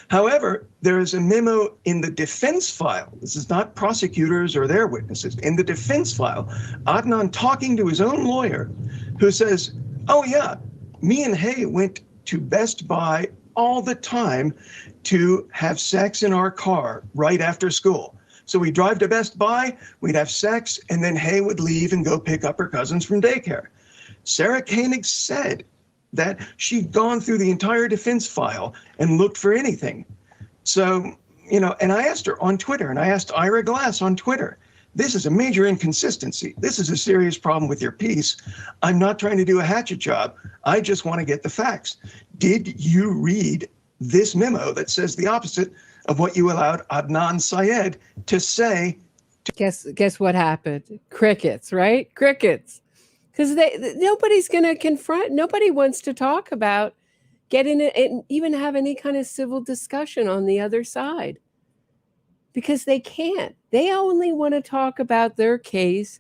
However, there is a memo in the defense file. This is not prosecutors or their witnesses. In the defense file, Adnan talking to his own lawyer who says, oh yeah, me and Hae went to Best Buy all the time to have sex in our car right after school. So we'd drive to Best Buy, we'd have sex, and then Hae would leave and go pick up her cousins from daycare. Sarah Koenig said that she'd gone through the entire defense file and looked for anything. So, and I asked her on Twitter, and I asked Ira Glass on Twitter, this is a major inconsistency. This is a serious problem with your piece. I'm not trying to do a hatchet job. I just want to get the facts. Did you read this memo that says the opposite of what you allowed Adnan Syed to say? Guess what happened? Crickets, right? Crickets. Because nobody's going to confront, nobody wants to talk about getting it and even have any kind of civil discussion on the other side. Because they can't. They only want to talk about their case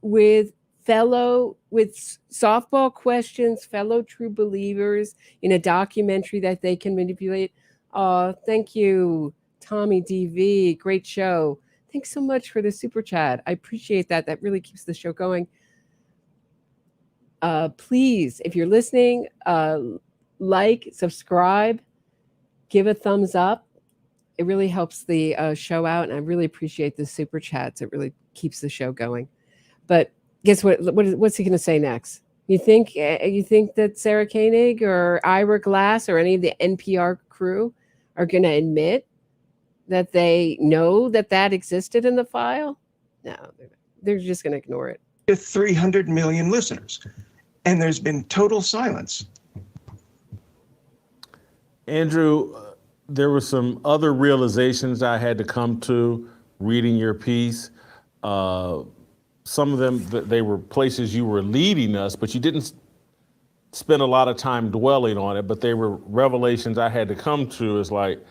with softball questions, fellow true believers in a documentary that they can manipulate. Thank you, Tommy DV. Great show. Thanks so much for the super chat. I appreciate that. That really keeps the show going. Please, if you're listening, like, subscribe, give a thumbs up. It really helps the show out, and I really appreciate the super chats. It really keeps the show going. But guess what? What's he going to say next? You think that Sarah Koenig or Ira Glass or any of the NPR crew are going to admit that they know that existed in the file? No, they're just going to ignore it. 300 million listeners, and there's been total silence. Andrew, there were some other realizations I had to come to reading your piece. Some of them, they were places you were leading us, but you didn't spend a lot of time dwelling on it, but they were revelations I had to come to. Is like,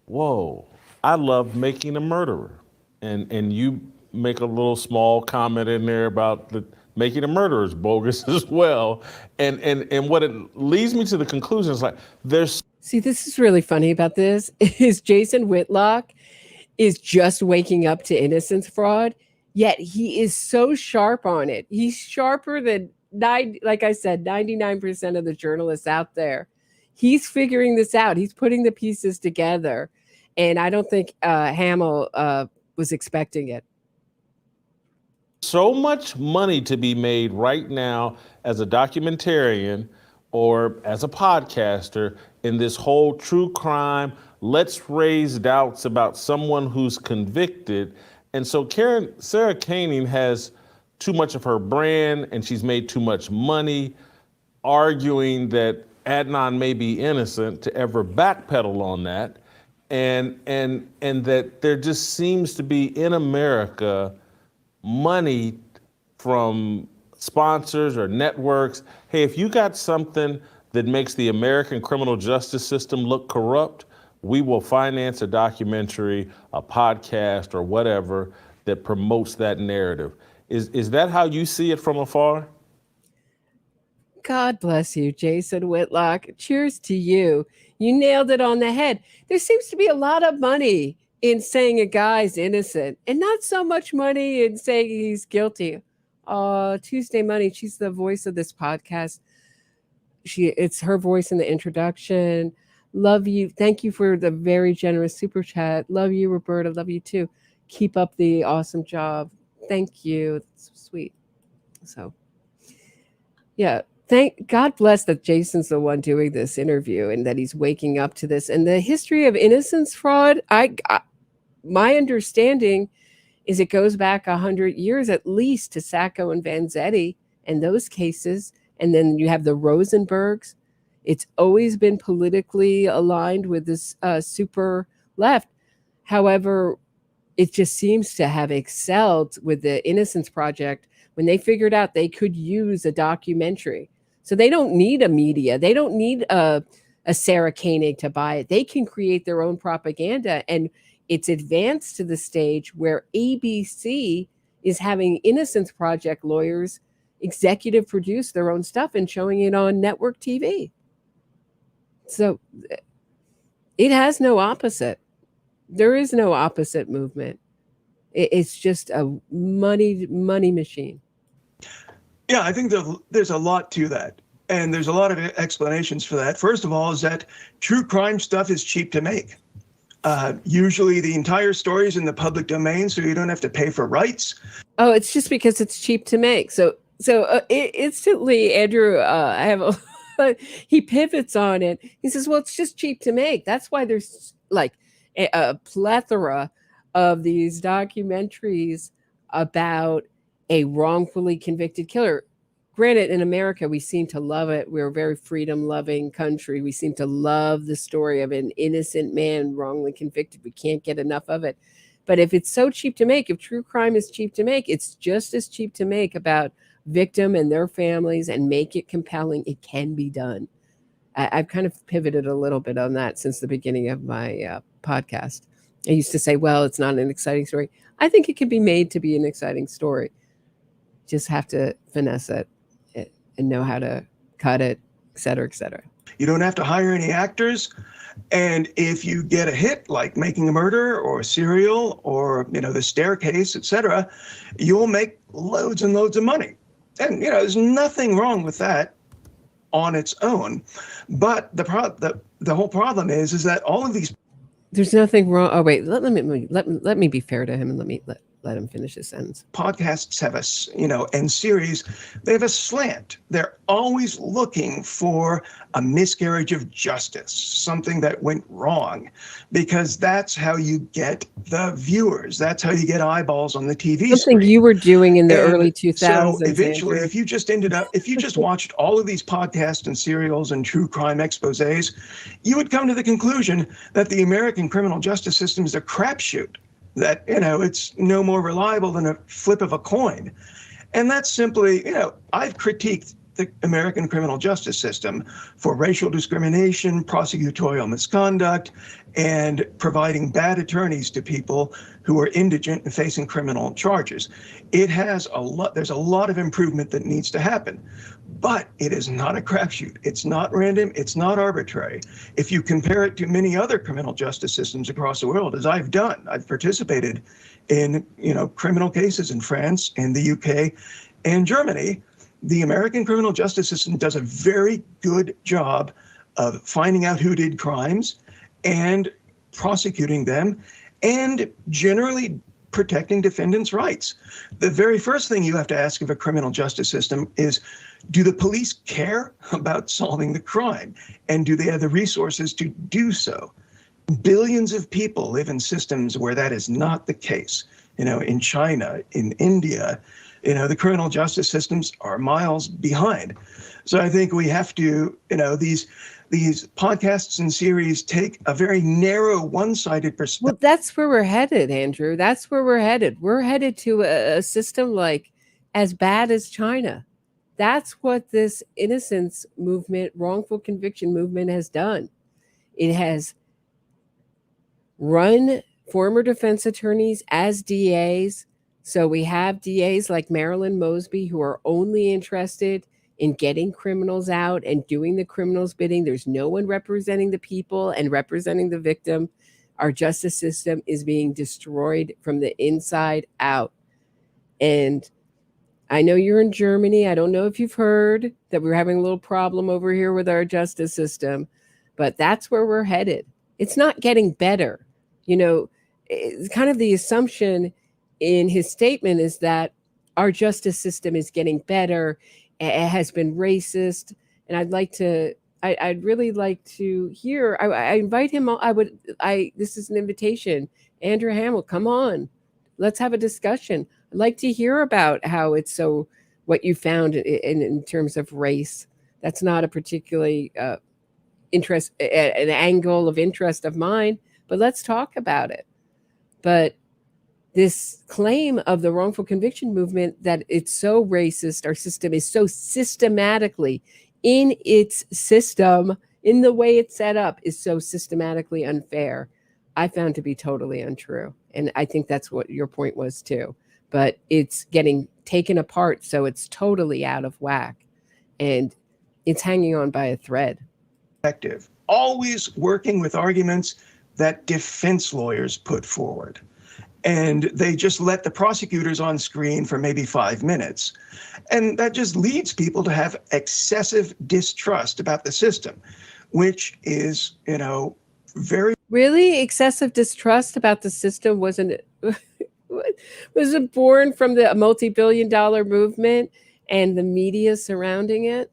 whoa, I love making a murderer. And you make a little small comment in there about making a murderer is bogus as well. And what it leads me to the conclusion is like, See, this is really funny about this is Jason Whitlock is just waking up to Innocence fraud, yet he is so sharp on it. He's sharper than, like I said, 99% of the journalists out there. He's figuring this out. He's putting the pieces together. And I don't think Hamill was expecting it. So much money to be made right now as a documentarian or as a podcaster in this whole true crime, let's raise doubts about someone who's convicted. And so Sarah Koenig has too much of her brand and she's made too much money arguing that Adnan may be innocent to ever backpedal on that. And that there just seems to be in America money from sponsors or networks. Hey, if you got something that makes the American criminal justice system look corrupt, we will finance a documentary, a podcast, or whatever that promotes that narrative. Is that how you see it from afar? God bless you, Jason Whitlock. Cheers to you. You nailed it on the head. There seems to be a lot of money in saying a guy's innocent and not so much money in saying he's guilty. Tuesday Money, she's the voice of this podcast. It's her voice in the introduction. Love you. Thank you for the very generous super chat. Love you, Roberta. Love you too. Keep up the awesome job. Thank you. It's sweet. So, yeah. Thank God bless that Jason's the one doing this interview and that he's waking up to this. And the history of innocence fraud, my understanding is it goes back 100 years at least to Sacco and Vanzetti and those cases. And then you have the Rosenbergs. It's always been politically aligned with this super left. However, it just seems to have excelled with the Innocence Project when they figured out they could use a documentary. So they don't need a media. They don't need a Sarah Koenig to buy it. They can create their own propaganda. And it's advanced to the stage where ABC is having Innocence Project lawyers executive produce their own stuff and showing it on network TV. So it has no opposite. There is no opposite movement. It's just a money machine. Yeah, I think there's a lot to that. And there's a lot of explanations for that. First of all, is that true crime stuff is cheap to make. Usually the entire story is in the public domain, so you don't have to pay for rights. Oh, it's just because it's cheap to make. So instantly, Andrew, I have he pivots on it. He says, well, it's just cheap to make. That's why there's like a plethora of these documentaries about a wrongfully convicted killer. Granted, in America, we seem to love it. We're a very freedom-loving country. We seem to love the story of an innocent man wrongly convicted. We can't get enough of it. But if it's so cheap to make, if true crime is cheap to make, it's just as cheap to make about victim and their families and make it compelling. It can be done. I've kind of pivoted a little bit on that since the beginning of my podcast. I used to say, well, it's not an exciting story. I think it can be made to be an exciting story. Just have to finesse it and know how to cut it, et cetera, et cetera. You don't have to hire any actors. And if you get a hit like Making a Murder or Serial or, The Staircase, et cetera, you'll make loads and loads of money. And, there's nothing wrong with that on its own. But the whole problem is that all of these... There's nothing wrong. Oh, wait, let me be fair to him and let him finish his sentence. Podcasts have and series, they have a slant. They're always looking for a miscarriage of justice, something that went wrong, because that's how you get the viewers. That's how you get eyeballs on the TV Something screen. You were doing in the early 2000s. So eventually, if you just watched all of these podcasts and serials and true crime exposés, you would come to the conclusion that the American criminal justice system is a crapshoot. That, it's no more reliable than a flip of a coin. And that's simply, I've critiqued the American criminal justice system for racial discrimination, prosecutorial misconduct, and providing bad attorneys to people who are indigent and facing criminal charges. There's a lot of improvement that needs to happen. But it is not a crapshoot. It's not random. It's not arbitrary. If you compare it to many other criminal justice systems across the world, as I've done, I've participated in, criminal cases in France and the UK and Germany. The American criminal justice system does a very good job of finding out who did crimes and prosecuting them and generally protecting defendants' rights. The very first thing you have to ask of a criminal justice system is, do the police care about solving the crime? And do they have the resources to do so? Billions of people live in systems where that is not the case. In China, in India, the criminal justice systems are miles behind. So I think we have to, these podcasts and series take a very narrow, one-sided perspective. Well, that's where we're headed, Andrew. That's where we're headed. We're headed to a system like as bad as China. That's what this innocence movement, wrongful conviction movement has done. It has run former defense attorneys as DAs. So we have DAs like Marilyn Mosby who are only interested in getting criminals out and doing the criminals' bidding. There's no one representing the people and representing the victim. Our justice system is being destroyed from the inside out. And I know you're in Germany. I don't know if you've heard that we're having a little problem over here with our justice system. but that's where we're headed. It's not getting better. It's kind of the assumption in his statement is that our justice system is getting better. It has been racist. And I'd really like to hear, I invite him. This is an invitation. Andrew Hamill, come on. Let's have a discussion. I'd like to hear about how it's so, what you found in terms of race. That's not a particularly an angle of interest of mine, but let's talk about it. But this claim of the wrongful conviction movement that it's so racist, our system is so systematically in its system, in the way it's set up, is so systematically unfair, I found to be totally untrue. And I think that's what your point was too. But it's getting taken apart, so it's totally out of whack. And it's hanging on by a thread. Always working with arguments that defense lawyers put forward. And they just let the prosecutors on screen for maybe 5 minutes. And that just leads people to have excessive distrust about the system, which is, very... Really? Excessive distrust about the system? Was it born from the multi-billion-dollar movement and the media surrounding it?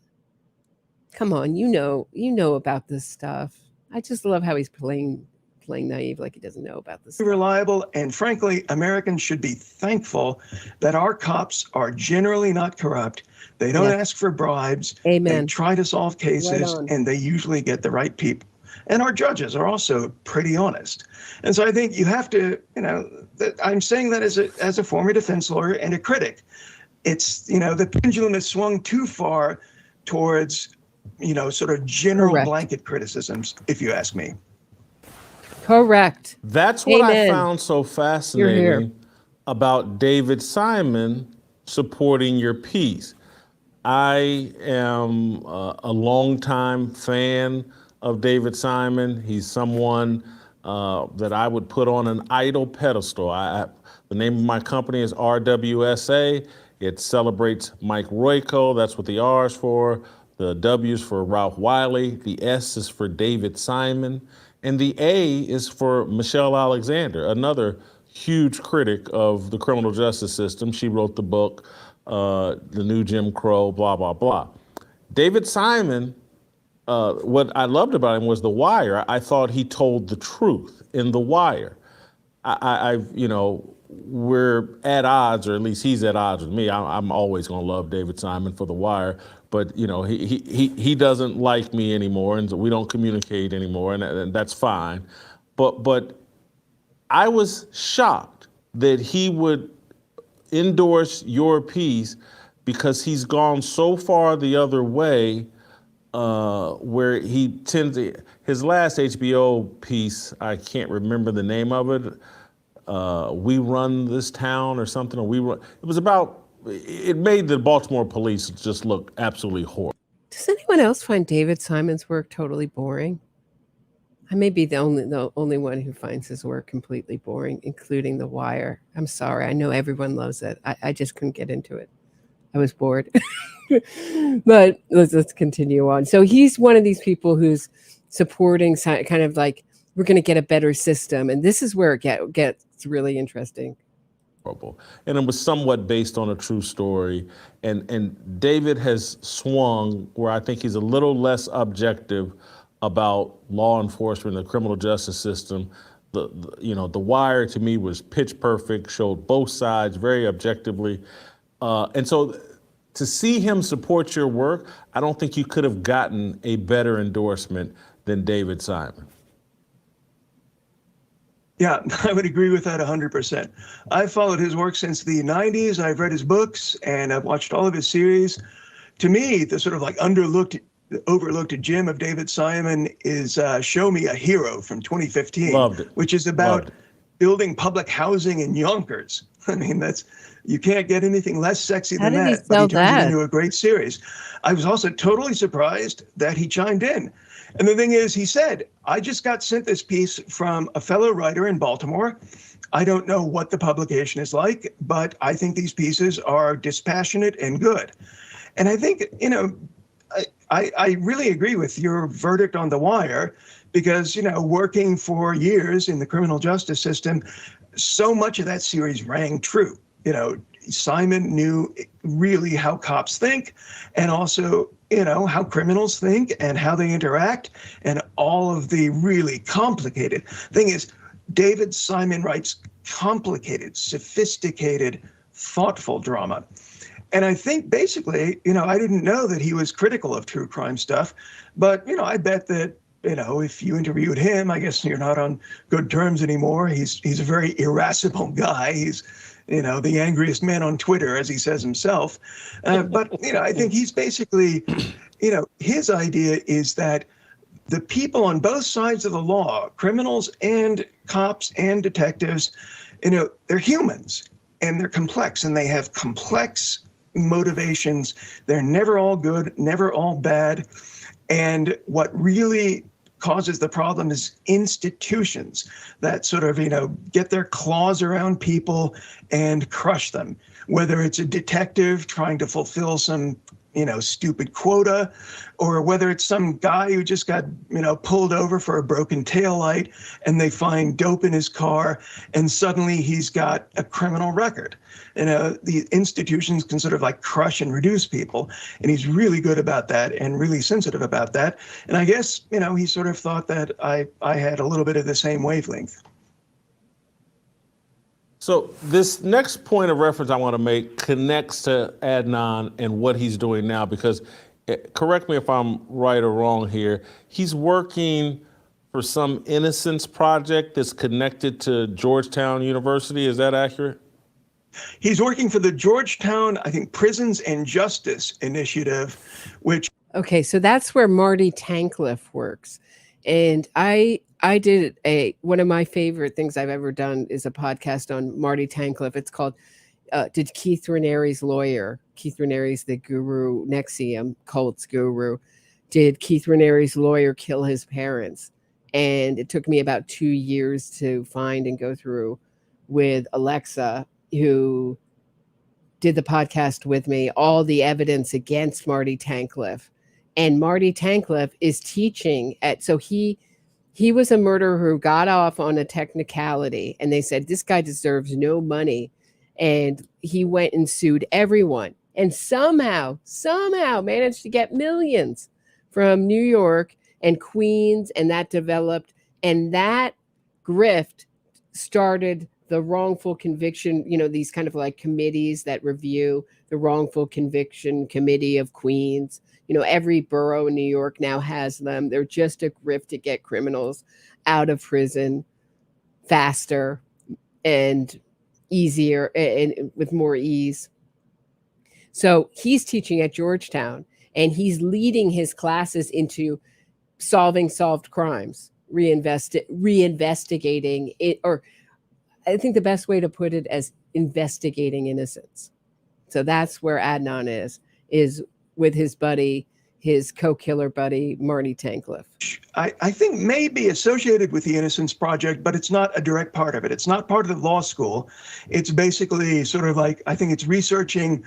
Come on, you know about this stuff. I just love how he's playing naive, like he doesn't know about this. Reliable, and frankly, Americans should be thankful that our cops are generally not corrupt. They don't ask for bribes. Amen. They try to solve cases, and they usually get the right people. And our judges are also pretty honest. And so I think you have to, I'm saying that as a former defense lawyer and a critic. It's, the pendulum has swung too far towards, sort of general blanket criticisms, if you ask me. Correct. That's what I found so fascinating about David Simon supporting your piece. I am a longtime fan of David Simon. He's someone that I would put on an idol pedestal. The name of my company is RWSA. It celebrates Mike Royko. That's what the R is for. The W is for Ralph Wiley. The S is for David Simon. And the A is for Michelle Alexander, another huge critic of the criminal justice system. She wrote the book, The New Jim Crow, blah, blah, blah. David Simon, what I loved about him was The Wire. I thought he told the truth in The Wire. We're at odds, or at least he's at odds with me. I'm always going to love David Simon for The Wire. But he doesn't like me anymore, and so we don't communicate anymore, and that's fine. But I was shocked that he would endorse your piece because he's gone so far the other way, where he tends to. His last HBO piece, I can't remember the name of it. We Run This Town or something. It was about. It made the Baltimore police just look absolutely horrible. Does anyone else find David Simon's work totally boring? I may be the only one who finds his work completely boring, including The Wire. I'm sorry. I know everyone loves it. I just couldn't get into it. I was bored. But let's continue on. So he's one of these people who's supporting kind of like, we're going to get a better system. And this is where it gets really interesting. And it was somewhat based on a true story. And David has swung where I think he's a little less objective about law enforcement, the criminal justice system. The Wire to me was pitch perfect, showed both sides very objectively. And so to see him support your work, I don't think you could have gotten a better endorsement than David Simon. Yeah, I would agree with that 100%. I've followed his work since the 90s. I've read his books and I've watched all of his series. To me, the sort of like overlooked gem of David Simon is Show Me a Hero from 2015. Loved it. Which is about building public housing in Yonkers. I mean, you can't get anything less sexy than that, but he turns it into a great series. I was also totally surprised that he chimed in. And the thing is, he said, I just got sent this piece from a fellow writer in Baltimore. I don't know what the publication is like, but I think these pieces are dispassionate and good. And I think, I really agree with your verdict on The Wire because, working for years in the criminal justice system, so much of that series rang true. Simon knew really how cops think and also, how criminals think and how they interact and all of the really complicated thing is David Simon writes complicated, sophisticated, thoughtful drama. And I think basically, I didn't know that he was critical of true crime stuff, but, I bet that, if you interviewed him, I guess you're not on good terms anymore. He's a very irascible guy. He's, the angriest man on Twitter, as he says himself. But, I think he's basically, his idea is that the people on both sides of the law, criminals and cops and detectives, they're humans and they're complex and they have complex motivations. They're never all good, never all bad. And what really causes the problem is institutions that sort of, get their claws around people and crush them, whether it's a detective trying to fulfill some, stupid quota, or whether it's some guy who just got, pulled over for a broken taillight and they find dope in his car and suddenly he's got a criminal record. The institutions can sort of like crush and reduce people. And he's really good about that and really sensitive about that. And I guess, he sort of thought that I had a little bit of the same wavelength. So this next point of reference I want to make connects to Adnan and what he's doing now, because correct me if I'm right or wrong here, he's working for some Innocence project that's connected to Georgetown University. Is that accurate? He's working for the Georgetown, I think, Prisons and Justice Initiative, which... Okay, so that's where Marty Tankleff works. And I did one of my favorite things I've ever done is a podcast on Marty Tankleff. It's called Did Keith Raniere's Lawyer, Keith Raniere's the guru, NXIVM, cult's guru, did Keith Raniere's lawyer kill his parents? And it took me about 2 years to find and go through with Alexa, who did the podcast with me, all the evidence against Marty Tankleff. And Marty Tankleff is teaching so he was a murderer who got off on a technicality and they said, this guy deserves no money. And he went and sued everyone and somehow managed to get millions from New York and Queens. And that developed, and that grift started the wrongful conviction, these kind of like committees that review the wrongful conviction committee of Queens. Every borough in New York now has them. They're just a grift to get criminals out of prison faster and easier and with more ease. So he's teaching at Georgetown and he's leading his classes into solving solved crimes, reinvestigating it, or I think the best way to put it as investigating innocence. So that's where Adnan is with his buddy, his co-killer buddy, Marty Tankleff. I think may be associated with the Innocence Project, but it's not a direct part of it. It's not part of the law school. It's basically sort of like, I think it's researching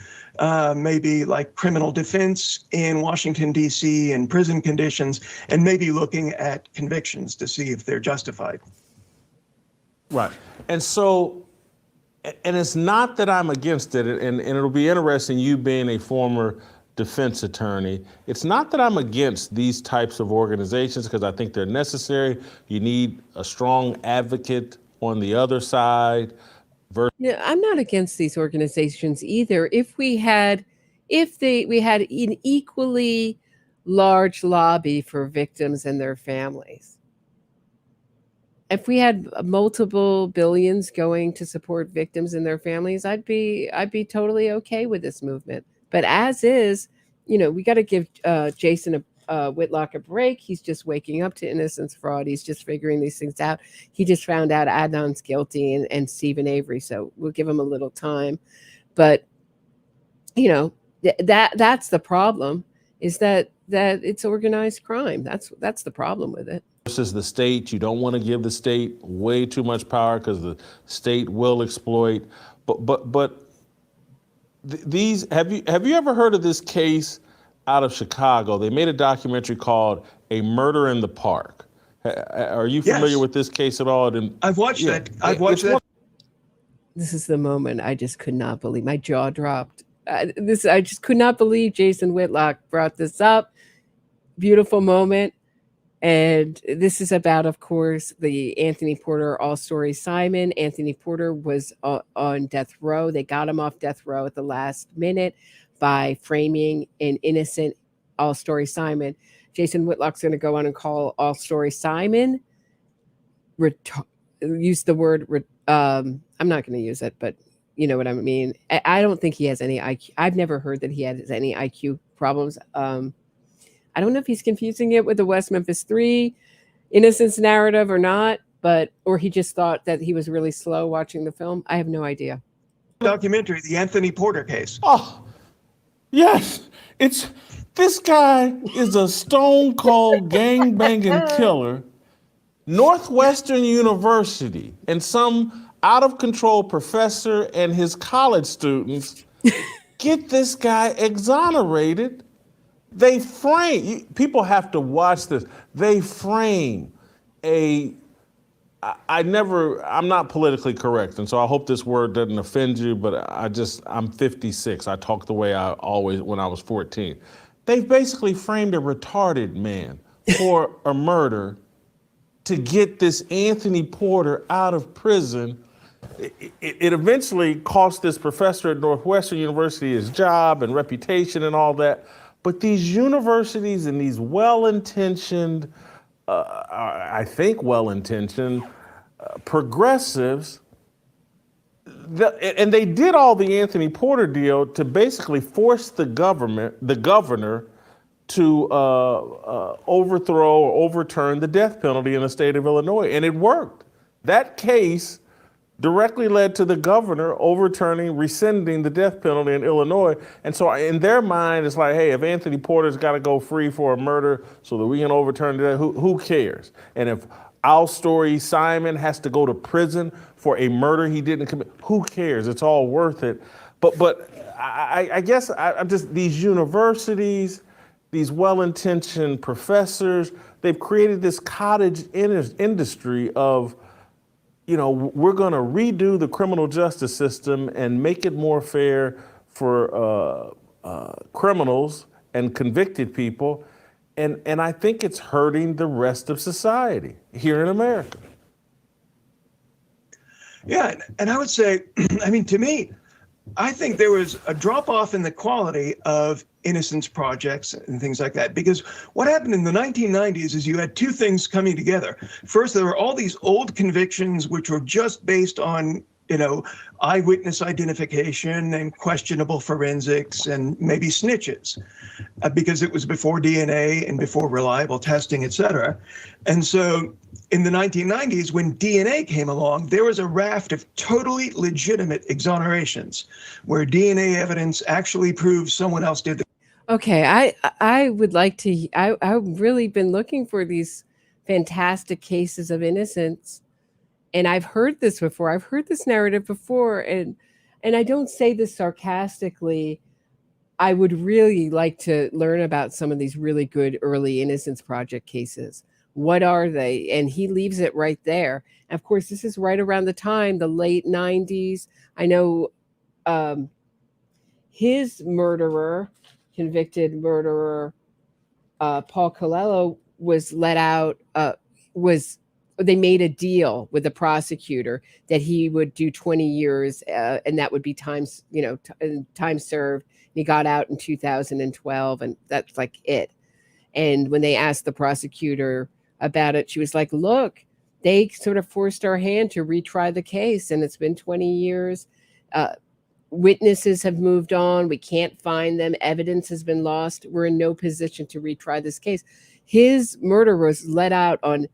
maybe like criminal defense in Washington, D.C. and prison conditions, and maybe looking at convictions to see if they're justified. Right. And so, and it's not that I'm against it, and it'll be interesting, you being a former defense attorney, it's not that I'm against these types of organizations because I think they're necessary. You need a strong advocate on the other side. Yeah, I'm not against these organizations either. If we had an equally large lobby for victims and their families, if we had multiple billions going to support victims and their families, I'd be totally okay with this movement. But as is, we got to give Jason Whitlock a break. He's just waking up to innocence fraud. He's just figuring these things out. He just found out Adnan's guilty and Stephen Avery, so we'll give him a little time. But that's the problem, is that it's organized crime. That's the problem with it. Versus the state, you don't want to give the state way too much power because the state will exploit. But these have you ever heard of this case out of Chicago. They made a documentary called A Murder in the Park. Are you familiar with this case at all? I've watched that. I've watched that. This is the moment I just could not believe. My jaw dropped. I just could not believe Jason Whitlock brought this up. Beautiful moment. And this is about, of course, the Anthony Porter all-story Simon. Anthony Porter was on death row. They got him off death row at the last minute by framing an innocent all-story Simon. Jason Whitlock's going to go on and call all-story Simon. Use the word, I'm not going to use it, but you know what I mean. I don't think he has any IQ. I've never heard that he has any IQ problems. I don't know if he's confusing it with the West Memphis 3 Innocence narrative or not, or he just thought that he was really slow watching the film. I have no idea. Documentary, the Anthony Porter case. Oh, yes. This guy is a stone cold gangbanging killer. Northwestern University and some out of control professor and his college students get this guy exonerated. They frame, people have to watch this. They frame I'm not politically correct, and so I hope this word doesn't offend you, but I'm 56. I talk the way I always, when I was 14. They've basically framed a retarded man for a murder to get this Anthony Porter out of prison. It eventually cost this professor at Northwestern University his job and reputation and all that. But these universities and these well-intentioned, I think well-intentioned progressives, and they did all the Anthony Porter deal to basically force the governor to overthrow or overturn the death penalty in the state of Illinois. And it worked. That case directly led to the governor rescinding the death penalty in Illinois. And so in their mind, it's like, hey, if Anthony Porter's got to go free for a murder so that we can overturn that, who cares? And if our story Simon has to go to prison for a murder he didn't commit, who cares? It's all worth it. But I guess I'm just, these universities, these well-intentioned professors, they've created this cottage industry of, we're going to redo the criminal justice system and make it more fair for criminals and convicted people. And I think it's hurting the rest of society here in America. Yeah, and I would say, to me, I think there was a drop-off in the quality of innocence projects and things like that. Because what happened in the 1990s is you had two things coming together. First, there were all these old convictions which were just based on, eyewitness identification and questionable forensics and maybe snitches, because it was before DNA and before reliable testing, et cetera. And so in the 1990s, when DNA came along, there was a raft of totally legitimate exonerations where DNA evidence actually proves someone else did the. Okay, I would like to, I've really been looking for these fantastic cases of innocence. And I've heard this before. I've heard this narrative before. And I don't say this sarcastically. I would really like to learn about some of these really good early Innocence Project cases. What are they? And he leaves it right there. And of course, this is right around the time, the late 90s. I know his convicted murderer, Paul Colello, was let out, they made a deal with the prosecutor that he would do 20 years and that would be time served. He got out in 2012 and that's like it. And when they asked the prosecutor about it, she was like, look, they sort of forced our hand to retry the case and it's been 20 years. Witnesses have moved on. We can't find them. Evidence has been lost. We're in no position to retry this case. His murder was let out on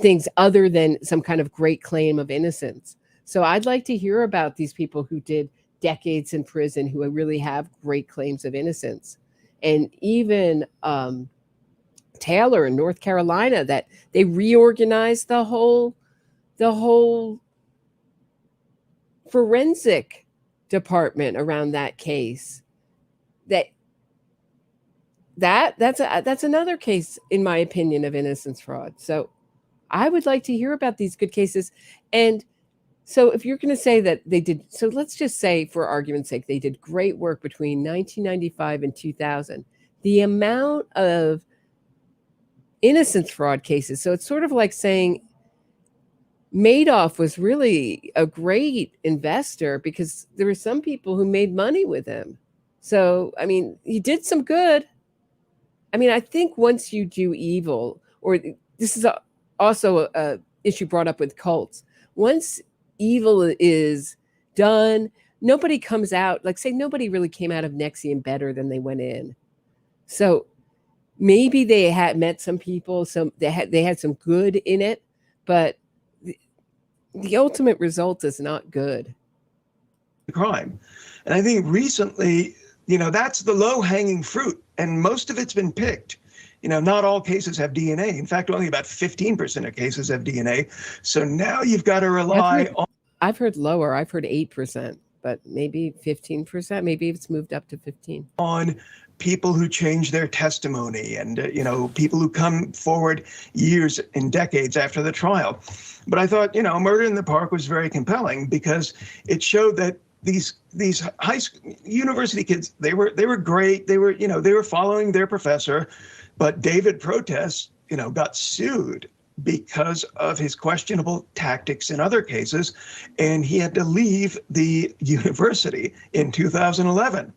things other than some kind of great claim of innocence. So I'd like to hear about these people who did decades in prison who really have great claims of innocence. And even Taylor in North Carolina, that they reorganized the whole forensic department around that case. That that's another case, in my opinion, of innocence fraud. So I would like to hear about these good cases. And so if you're going to say that they did, so let's just say, for argument's sake, they did great work between 1995 and 2000. The amount of innocence fraud cases, so it's sort of like saying Madoff was really a great investor because there were some people who made money with him. So, I mean, he did some good. I mean, I think once you do evil, or this is also a issue brought up with cults, once evil is done, nobody comes out, like say nobody really came out of NXIVM better than they went in. So maybe they had met some people, they had some good in it, but the ultimate result is not good. Crime. And I think recently, that's the low-hanging fruit, and most of it's been picked. Not all cases have DNA. In fact, only about 15% of cases have DNA. So now you've got to rely on... I've heard lower. I've heard 8%, but maybe 15%. Maybe it's moved up to 15%. On people who change their testimony and, people who come forward years and decades after the trial. But I thought, Murder in the Park was very compelling because it showed that these high school, university kids, they were great. They were following their professor, but David Protest, got sued because of his questionable tactics in other cases, and he had to leave the university in 2011.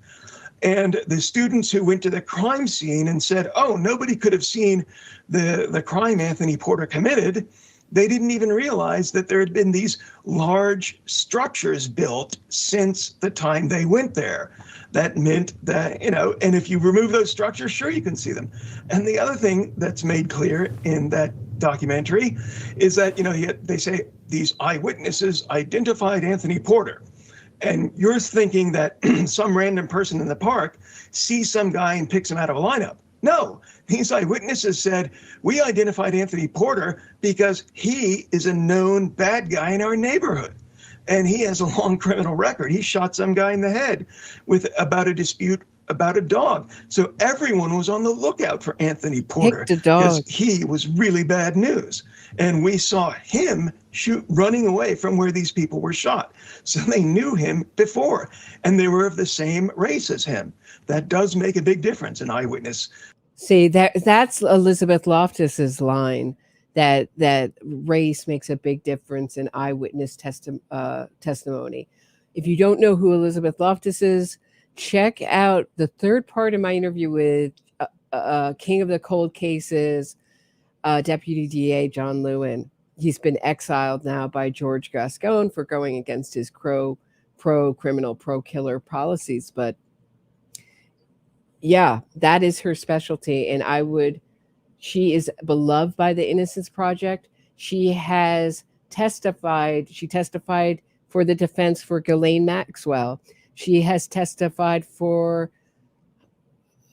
And the students who went to the crime scene and said, oh, nobody could have seen the crime Anthony Porter committed, they didn't even realize that there had been these large structures built since the time they went there. That meant that, and if you remove those structures, sure, you can see them. And the other thing that's made clear in that documentary is that, they say these eyewitnesses identified Anthony Porter. And you're thinking that some random person in the park sees some guy and picks him out of a lineup. No, these eyewitnesses said, we identified Anthony Porter because he is a known bad guy in our neighborhood. And he has a long criminal record. He shot some guy in the head about a dispute about a dog. So everyone was on the lookout for Anthony Porter because he was really bad news. And we saw him running away from where these people were shot. So they knew him before, and they were of the same race as him. That does make a big difference in eyewitness. See, that's Elizabeth Loftus's line, that race makes a big difference in eyewitness testimony. If you don't know who Elizabeth Loftus is, check out the third part of my interview with King of the Cold Cases, Deputy DA John Lewin. He's been exiled now by George Gascon for going against his pro-criminal, pro-killer policies. But yeah, that is her specialty. And she is beloved by the Innocence Project. She testified for the defense for Ghislaine Maxwell. She has testified for,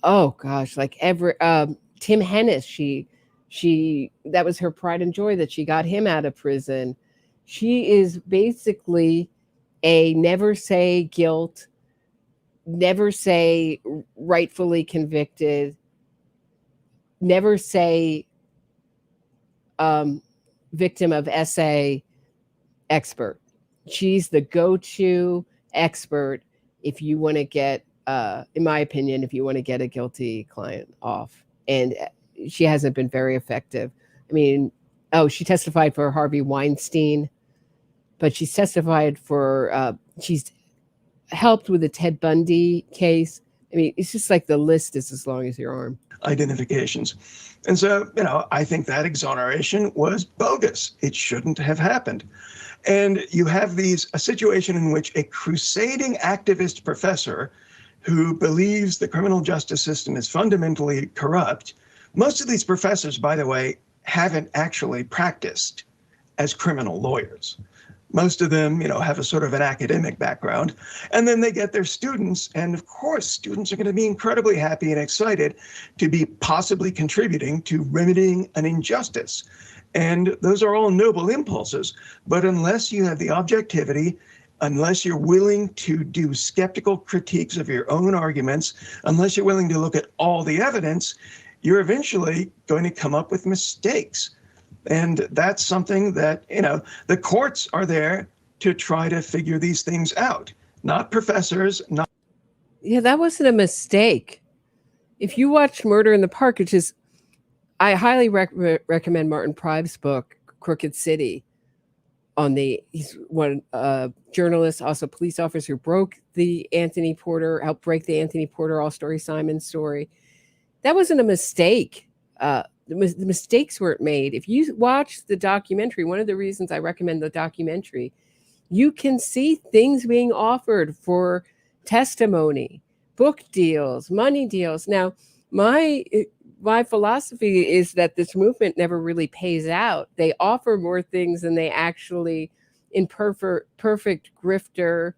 Tim Hennis. She that was her pride and joy that she got him out of prison. She is basically a never say guilt, never say rightfully convicted, never say victim of SA expert. She's the go-to expert if you want to get, in my opinion, if you want to get a guilty client off. And she hasn't been very effective. I mean, she testified for Harvey Weinstein, but she's testified for, she's helped with the Ted Bundy case. I mean, it's just like the list is as long as your arm. Identifications. And so, I think that exoneration was bogus. It shouldn't have happened. And you have a situation in which a crusading activist professor who believes the criminal justice system is fundamentally corrupt. Most of these professors, by the way, haven't actually practiced as criminal lawyers. Most of them, have a sort of an academic background. And then they get their students. And of course, students are going to be incredibly happy and excited to be possibly contributing to remedying an injustice. And those are all noble impulses. But unless you have the objectivity unless you're willing to do skeptical critiques of your own arguments, unless you're willing to look at all the evidence, you're eventually going to come up with mistakes. And that's something that, the courts are there to try to figure these things out, not professors, not. Yeah, that wasn't a mistake. If you watch Murder in the Park, which is, I highly recommend Martin Prive's book, Crooked City, he's one journalist, also police officer, who helped break the Anthony Porter all-story Simon story. That wasn't a mistake. The mistakes weren't made. If you watch the documentary, one of the reasons I recommend the documentary, you can see things being offered for testimony, book deals, money deals. Now, my philosophy is that this movement never really pays out. They offer more things than they actually, in perfect grifter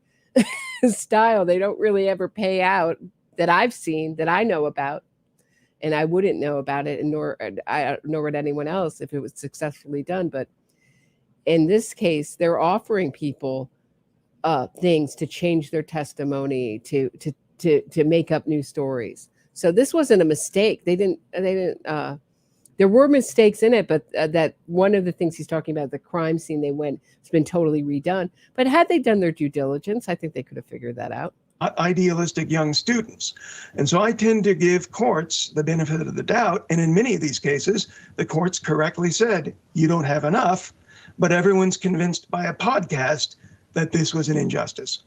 style, they don't really ever pay out that I've seen, that I know about. And I wouldn't know about it, and nor would anyone else if it was successfully done. But in this case, they're offering people things to change their testimony, to make up new stories. So this wasn't a mistake. They didn't. There were mistakes in it, but that one of the things he's talking about, the crime scene, it's been totally redone. But had they done their due diligence, I think they could have figured that out. Idealistic young students. And so I tend to give courts the benefit of the doubt. And in many of these cases, the courts correctly said, you don't have enough, but everyone's convinced by a podcast that this was an injustice.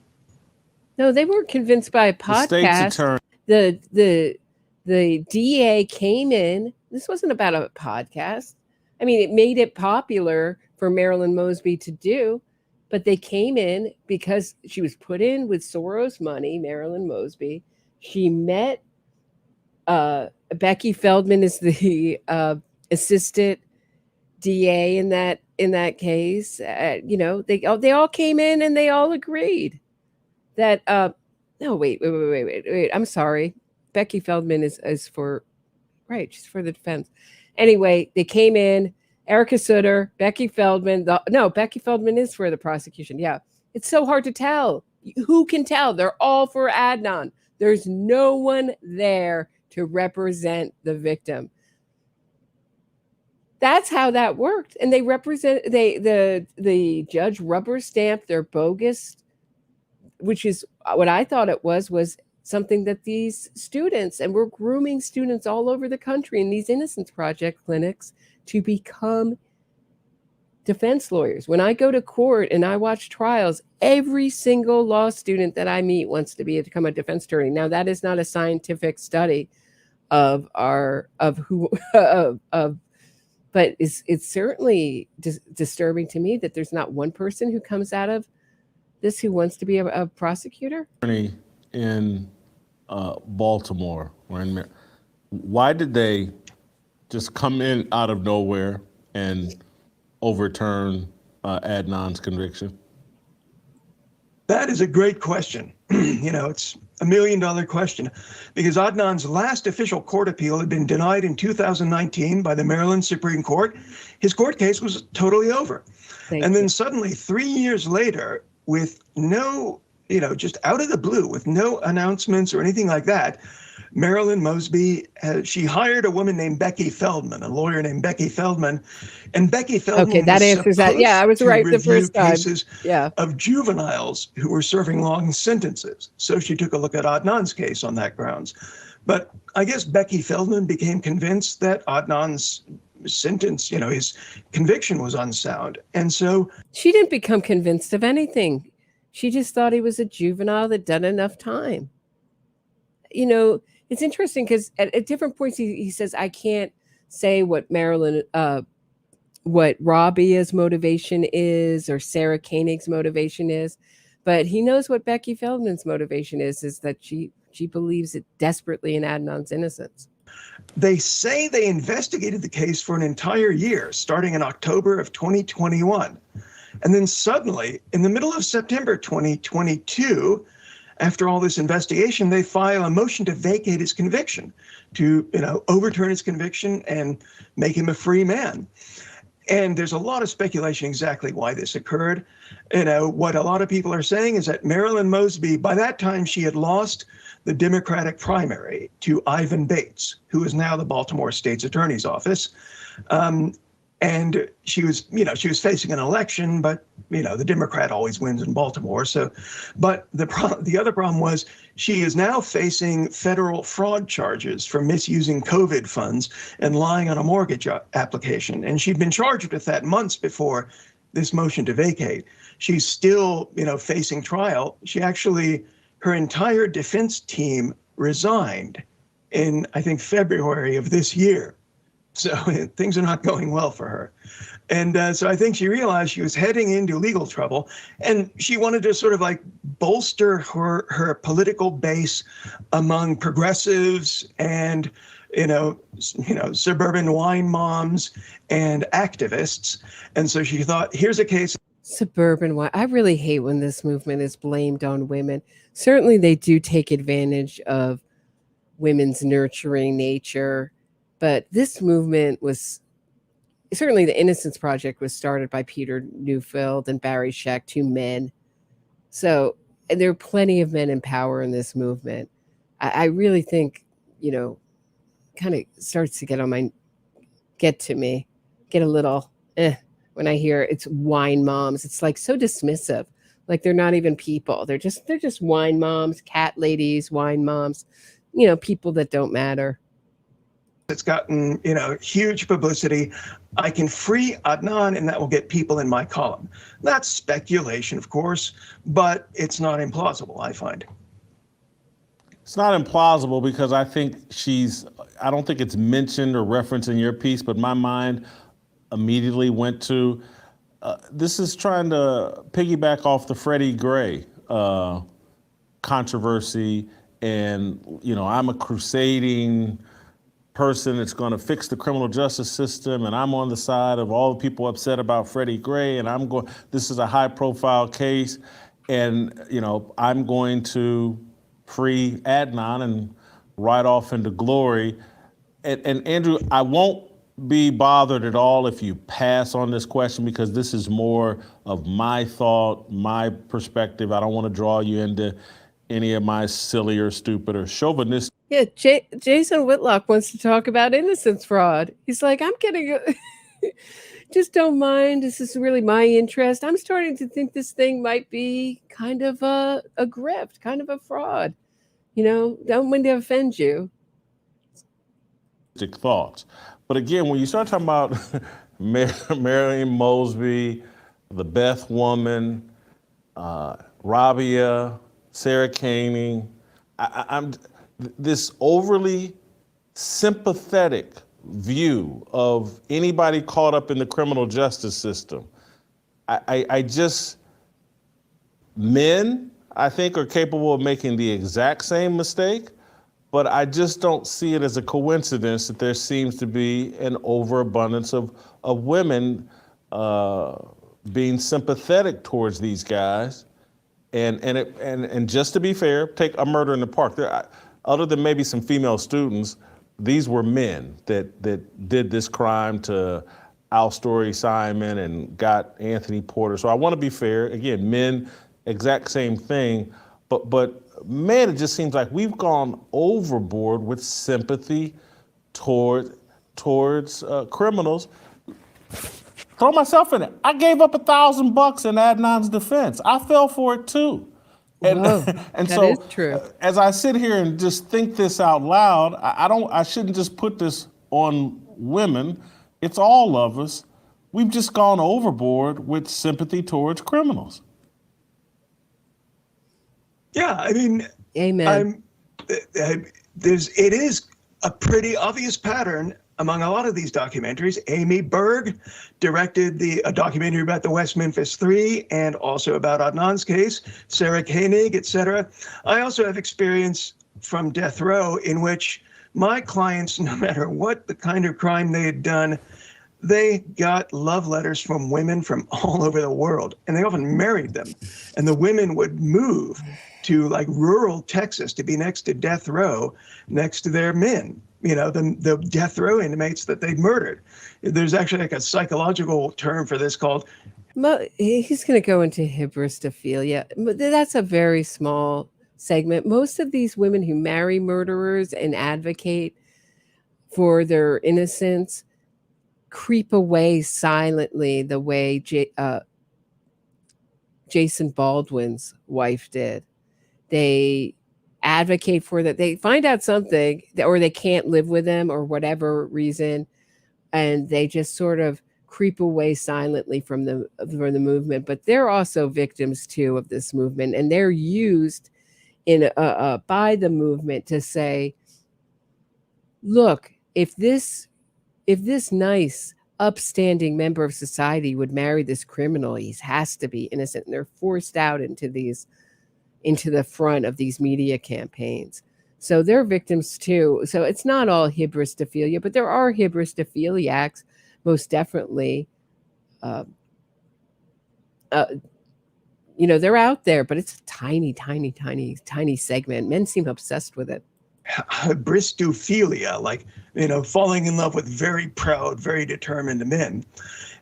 No, they weren't convinced by a podcast. The DA came in. This wasn't about a podcast. I mean, it made it popular for Marilyn Mosby to do. But they came in because she was put in with Soros money, Marilyn Mosby. She met Becky Feldman is the assistant DA in that case. They all came in and they all agreed that no, wait. I'm sorry. Becky Feldman is for, right, she's for the defense. Anyway, they came in. Erica Sutter, Becky Feldman. Becky Feldman is for the prosecution. Yeah. It's so hard to tell. Who can tell? They're all for Adnan. There's no one there to represent the victim. That's how that worked. And the judge rubber stamped their bogus, which is what I thought it was something that these students, and we're grooming students all over the country in these Innocence Project clinics to become defense lawyers. When I go to court and I watch trials, every single law student that I meet wants to become a defense attorney. Now, that is not a scientific study but it's certainly disturbing to me that there's not one person who comes out of this who wants to be a prosecutor. In Baltimore, why did they just come in out of nowhere and overturn Adnan's conviction? That is a great question. It's $1 million question, because Adnan's last official court appeal had been denied in 2019 by the Maryland Supreme Court. His court case was totally over. Then suddenly, 3 years later, with no, just out of the blue, with no announcements or anything like that, Marilyn Mosby, she hired a woman named Becky Feldman, a lawyer named Becky Feldman. And Becky Feldman okay, that answers that. Yeah, I was right the first time. Cases of juveniles who were serving long sentences. So she took a look at Adnan's case on that grounds. But I guess Becky Feldman became convinced that Adnan's sentence, his conviction was unsound. And so she didn't become convinced of anything. She just thought he was a juvenile that done enough time. It's interesting because at different points he says, I can't say what what Rabia's motivation is or Sarah Koenig's motivation is, but he knows what Becky Feldman's motivation is that she believes it desperately in Adnan's innocence. They say they investigated the case for an entire year, starting in October of 2021. And then suddenly, in the middle of September 2022, after all this investigation, they file a motion to vacate his conviction, to overturn his conviction and make him a free man. And there's a lot of speculation exactly why this occurred. You know, what a lot of people are saying is that Marilyn Mosby, by that time, she had lost the Democratic primary to Ivan Bates, who is now the Baltimore State's Attorney's Office. And she was facing an election, but, the Democrat always wins in Baltimore. So, but the other problem was she is now facing federal fraud charges for misusing COVID funds and lying on a mortgage application. And she'd been charged with that months before this motion to vacate. She's still, facing trial. Her entire defense team resigned in, I think, February of this year. So things are not going well for her. And so I think she realized she was heading into legal trouble, and she wanted to sort of like bolster her political base among progressives and, suburban wine moms and activists. And so she thought, here's a case. Suburban wine. I really hate when this movement is blamed on women. Certainly they do take advantage of women's nurturing nature. But this movement was certainly the Innocence Project was started by Peter Neufeld and Barry Scheck, two men. So and there are plenty of men in power in this movement. I really think, kind of starts to get to me, get a little when I hear it's wine moms. It's like so dismissive, like they're not even people. They're just wine moms, cat ladies, wine moms, people that don't matter. It's gotten, huge publicity. I can free Adnan and that will get people in my column. That's speculation, of course, but it's not implausible, I find. It's not implausible because I don't think it's mentioned or referenced in your piece, but my mind immediately went to, this is trying to piggyback off the Freddie Gray controversy. And, I'm a crusading person that's going to fix the criminal justice system, and I'm on the side of all the people upset about Freddie Gray, and this is a high-profile case, and, I'm going to free Adnan and ride off into glory. And Andrew, I won't be bothered at all if you pass on this question because this is more of my thought, my perspective. I don't want to draw you into any of my silly or stupid or chauvinistic. Yeah, Jason Whitlock wants to talk about innocence fraud. He's like, I'm getting just don't mind. This is really my interest. I'm starting to think this thing might be kind of a grift, kind of a fraud. Don't mean to offend you. Thoughts. But again, when you start talking about Maureen Mosby, the Beth woman, Rabia, Sarah Koenig, I'm this overly sympathetic view of anybody caught up in the criminal justice system. Men, I think, are capable of making the exact same mistake, but I just don't see it as a coincidence that there seems to be an overabundance of women being sympathetic towards these guys. And just to be fair, take a murder in the park. Other than maybe some female students, these were men that did this crime to Al Story Simon and got Anthony Porter. So I want to be fair. Again, men, exact same thing. But man, it just seems like we've gone overboard with sympathy towards criminals. Throw myself in it. I gave up $1,000 in Adnan's defense. I fell for it too. And that so is true. As I sit here and just think this out loud, I shouldn't just put this on women. It's all of us. We've just gone overboard with sympathy towards criminals. Yeah, I mean, amen. It is a pretty obvious pattern among a lot of these documentaries. Amy Berg directed a documentary about the West Memphis Three and also about Adnan's case, Sarah Koenig, etc. I also have experience from death row in which my clients, no matter what the kind of crime they had done, they got love letters from women from all over the world, and they often married them. And the women would move to like rural Texas to be next to death row, next to their men, the death row inmates that they'd murdered. There's actually like a psychological term for this called. He's going to go into hybristophilia. That's a very small segment. Most of these women who marry murderers and advocate for their innocence creep away silently the way Jason Baldwin's wife did. They advocate for that. They find out something or they can't live with them or whatever reason, and they just sort of creep away silently from the movement. But they're also victims too of this movement, and they're used in by the movement to say, look, if this nice upstanding member of society would marry this criminal, he has to be innocent. And they're forced out into the front of these media campaigns. So they're victims too. So it's not all hybristophilia, but there are hybristophiliacs, most definitely. They're out there, but it's a tiny segment. Men seem obsessed with it. Hybristophilia, like, falling in love with very proud, very determined men.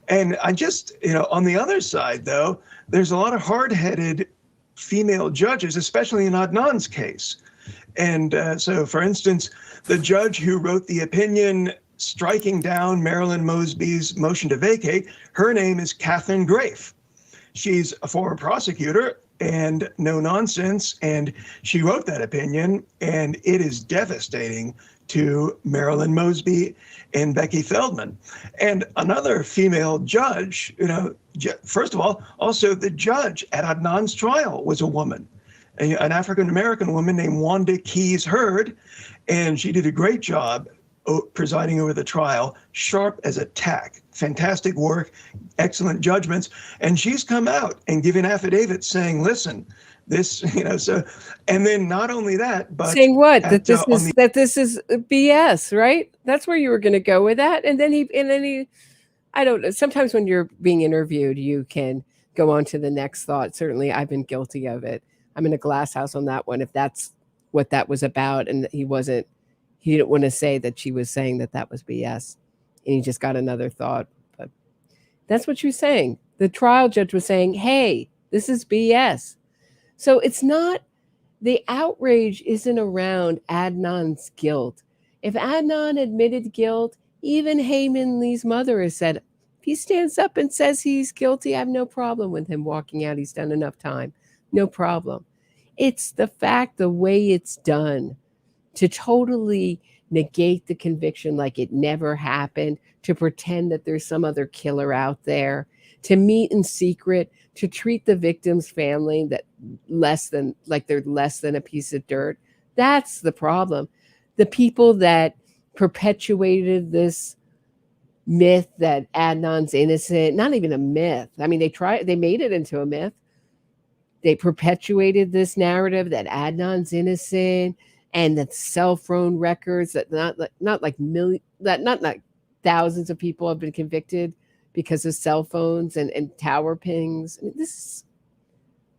And I just, on the other side, though, there's a lot of hard-headed female judges, especially in Adnan's case. And so, for instance, the judge who wrote the opinion striking down Marilyn Mosby's motion to vacate, her name is Catherine Grafe. She's a former prosecutor and no nonsense, and she wrote that opinion, and it is devastating to Marilyn Mosby and Becky Feldman. And another female judge, first of all, also the judge at Adnan's trial was a woman, an African-American woman named Wanda Keyes Hurd, and she did a great job presiding over the trial, sharp as a tack, fantastic work, excellent judgments. And she's come out and given affidavits saying, listen, this, so, and then not only that, but saying what? That this is BS, right? That's where you were going to go with that. And then he, I don't know. Sometimes when you're being interviewed, you can go on to the next thought. Certainly I've been guilty of it. I'm in a glass house on that one. If that's what that was about, and he didn't want to say that she was saying that was BS, and he just got another thought. But that's what you're saying. The trial judge was saying, hey, this is BS. So it's not, the outrage isn't around Adnan's guilt. If Adnan admitted guilt, even Haymon Lee's mother has said, if he stands up and says he's guilty, I have no problem with him walking out. He's done enough time. No problem. It's the fact, the way it's done, to totally negate the conviction like it never happened, to pretend that there's some other killer out there, to meet in secret, to treat the victim's family they're less than a piece of dirt. That's the problem. The people that perpetuated this myth that Adnan's innocent, not even a myth. I mean, they made it into a myth. They perpetuated this narrative that Adnan's innocent, and that cell phone records that not like thousands of people have been convicted because of cell phones and tower pings. I mean, this is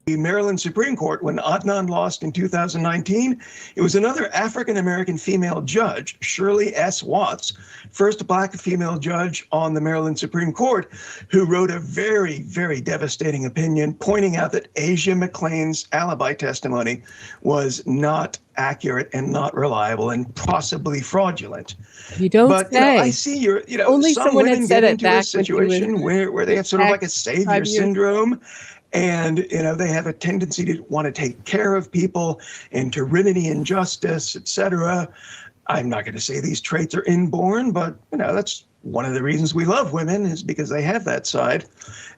the Maryland Supreme Court, when Adnan lost in 2019, it was another African-American female judge, Shirley S. Watts, first Black female judge on the Maryland Supreme Court, who wrote a very, very devastating opinion pointing out that Asia McClain's alibi testimony was not accurate and not reliable and possibly fraudulent. You don't but, say. I see your, only some someone women had said get it into back a situation where they have sort of like a savior syndrome. And, they have a tendency to want to take care of people and to remedy injustice, et cetera. I'm not going to say these traits are inborn, but, that's one of the reasons we love women, is because they have that side.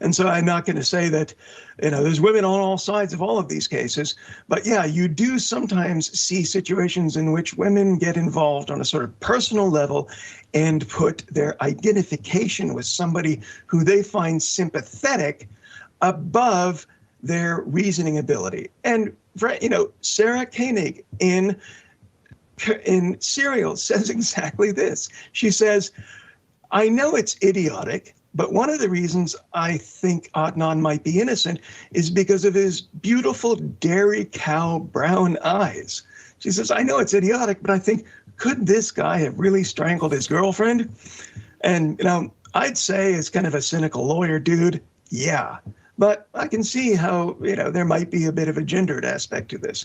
And so I'm not going to say that, there's women on all sides of all of these cases. But yeah, you do sometimes see situations in which women get involved on a sort of personal level and put their identification with somebody who they find sympathetic above their reasoning ability. And, Sarah Koenig in Serial says exactly this. She says, I know it's idiotic, but one of the reasons I think Adnan might be innocent is because of his beautiful dairy cow brown eyes. She says, I know it's idiotic, but I think could this guy have really strangled his girlfriend? And, I'd say as kind of a cynical lawyer dude, yeah. But I can see how, there might be a bit of a gendered aspect to this.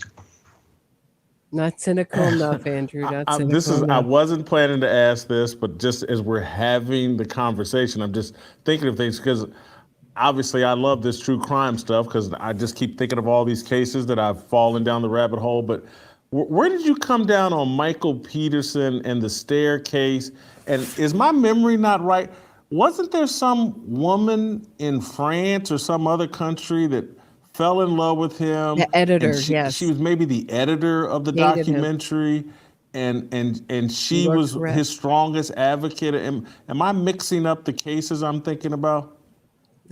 Not cynical enough, Andrew. Not cynical enough. I wasn't planning to ask this, but just as we're having the conversation, I'm just thinking of things because obviously I love this true crime stuff because I just keep thinking of all these cases that I've fallen down the rabbit hole. But where did you come down on Michael Peterson and the staircase? And is my memory not right? Wasn't there some woman in France or some other country that fell in love with him? The editor, yes. She was maybe the editor of the documentary, and she was his strongest advocate. Am I mixing up the cases I'm thinking about?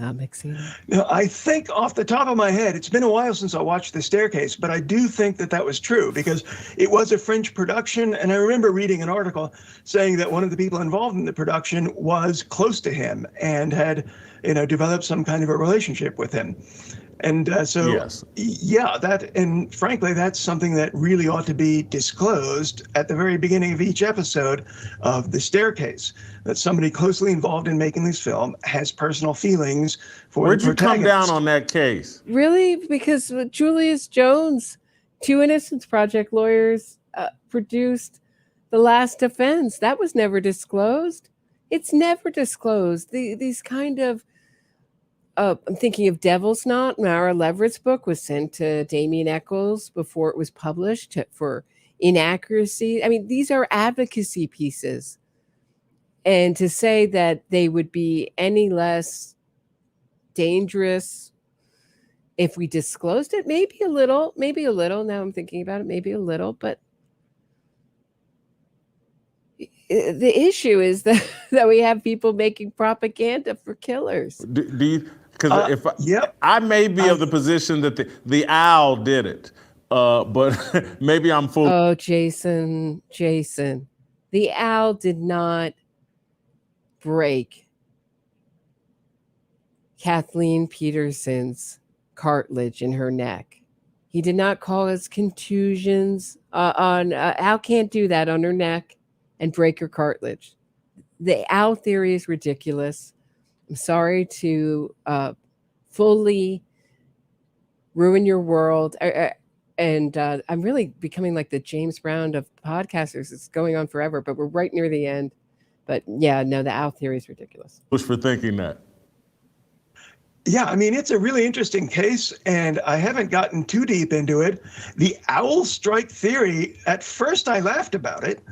Not mixing. No, I think off the top of my head, it's been a while since I watched The Staircase, but I do think that was true because it was a French production. And I remember reading an article saying that one of the people involved in the production was close to him and had, developed some kind of a relationship with him. And and frankly, that's something that really ought to be disclosed at the very beginning of each episode of The Staircase, that somebody closely involved in making this film has personal feelings for the protagonist. Where'd you come down on that case? Really? Because Julius Jones, two Innocence Project lawyers, produced The Last Defense. That was never disclosed. It's never disclosed. These kind of I'm thinking of Devil's Knot. Mara Leverett's book was sent to Damien Eccles before it was published for inaccuracy. I mean, these are advocacy pieces. And to say that they would be any less dangerous if we disclosed it, maybe a little. Now I'm thinking about it, maybe a little. But the issue is that we have people making propaganda for killers. Do you? Because I may be of the position that the owl did it, but maybe I'm fooled. Oh, Jason, the owl did not break Kathleen Peterson's cartilage in her neck. He did not cause contusions on. Owl can't do that on her neck and break her cartilage. The owl theory is ridiculous. I'm sorry to fully ruin your world. And I'm really becoming like the James Brown of podcasters. It's going on forever, but we're right near the end. But yeah, no, the owl theory is ridiculous. Push for thinking that. Yeah, I mean, it's a really interesting case, and I haven't gotten too deep into it. The owl strike theory, at first I laughed about it.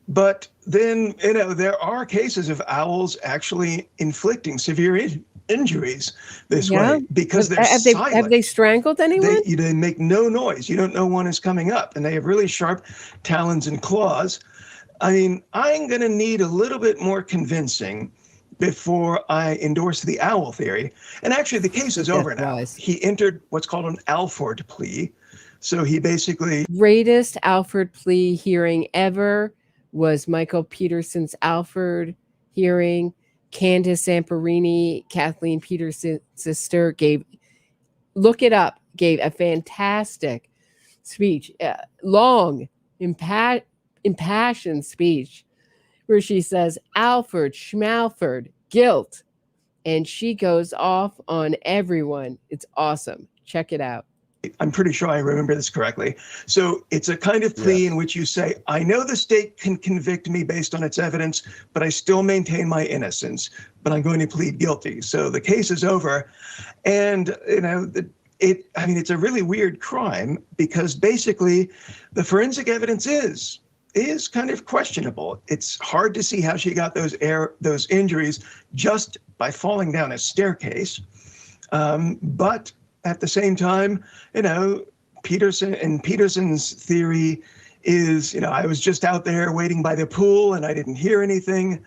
But then, there are cases of owls actually inflicting severe injuries this way because they're silent. Have they strangled anyone? They make no noise. You don't know one is coming up, and they have really sharp talons and claws. I mean, I'm going to need a little bit more convincing before I endorse the owl theory. And actually, the case is over now. He entered what's called an Alford plea. So he basically... Greatest Alford plea hearing ever was Michael Peterson's Alford hearing. Candace Zamperini, Kathleen Peterson's sister, look it up, gave a fantastic speech, long, impassioned speech, where she says, Alford, Schmalford, guilt. And she goes off on everyone. It's awesome. Check it out. I'm pretty sure I remember this correctly. So it's a kind of plea in which you say, I know the state can convict me based on its evidence, but I still maintain my innocence, but I'm going to plead guilty. So the case is over. And, it's a really weird crime because basically the forensic evidence is kind of questionable. It's hard to see how she got those injuries just by falling down a staircase. But at the same time, Peterson's theory is, I was just out there waiting by the pool and I didn't hear anything.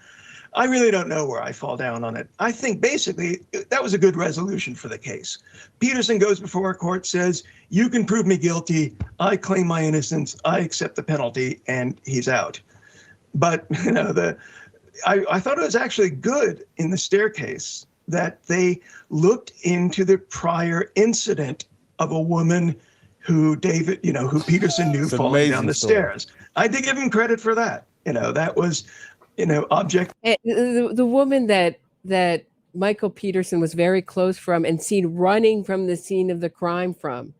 I really don't know where I fall down on it. I think basically that was a good resolution for the case. Peterson goes before a court, says, you can prove me guilty. I claim my innocence. I accept the penalty, and he's out. But, I thought it was actually good in the staircase that they looked into the prior incident of a woman who Peterson knew falling down the stairs. I had to give him credit for that. That was, object. The woman that Michael Peterson was very close from and seen running from the scene of the crime from.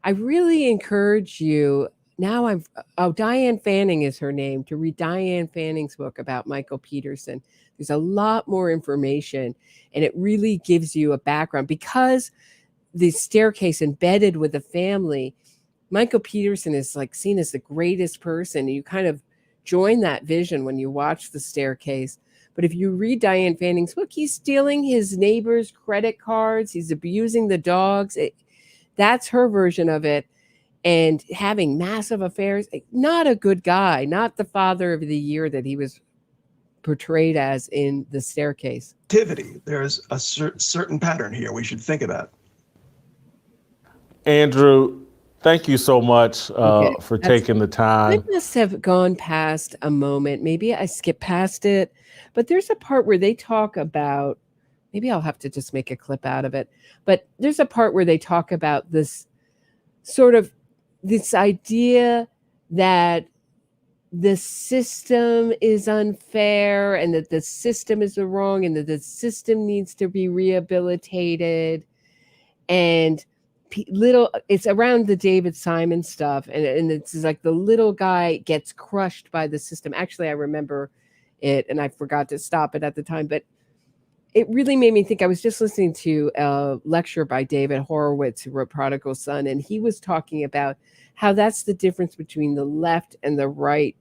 I really encourage you. Now Diane Fanning is her name, to read Diane Fanning's book about Michael Peterson. There's a lot more information, and it really gives you a background because the staircase embedded with the family. Michael Peterson is like seen as the greatest person. You kind of join that vision when you watch The Staircase. But if you read Diane Fanning's book, he's stealing his neighbor's credit cards. He's abusing the dogs. That's her version of it. And having massive affairs. Not a good guy. Not the father of the year that he was portrayed as in The Staircase. There's a certain pattern here we should think about. Andrew, thank you so much for taking the time. I must have gone past a moment. Maybe I skipped past it. But there's a part where they talk about, maybe I'll have to just make a clip out of it. But there's a part where they talk about this sort of this idea that the system is unfair and that the system is wrong and that the system needs to be rehabilitated. And it's around the David Simon stuff. And it's like the little guy gets crushed by the system. Actually, I remember it and I forgot to stop it at the time, but it really made me think. I was just listening to a lecture by David Horowitz, who wrote Prodigal Son, and he was talking about how that's the difference between the left and the right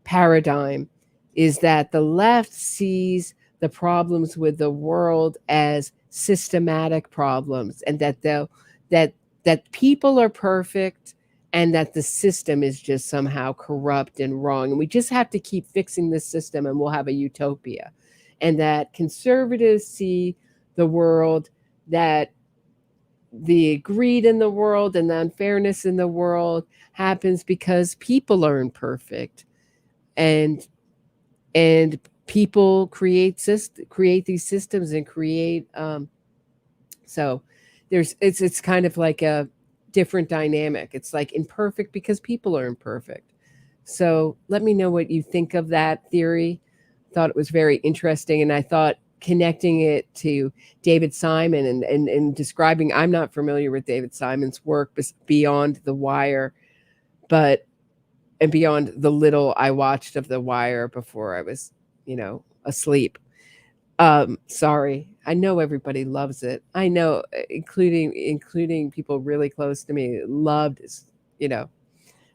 paradigm, is that the left sees the problems with the world as systematic problems, and that people are perfect and that the system is just somehow corrupt and wrong. And we just have to keep fixing the system and we'll have a utopia. And that conservatives see the world, that the greed in the world and the unfairness in the world happens because people are imperfect, and people create these systems and create. So it's kind of like a different dynamic. It's like imperfect because people are imperfect. So let me know what you think of that theory. Thought it was very interesting, and I thought connecting it to David Simon and describing, I'm not familiar with David Simon's work beyond The Wire, and beyond the little I watched of The Wire before I was, asleep. Sorry. I know everybody loves it. I know, including people really close to me loved it.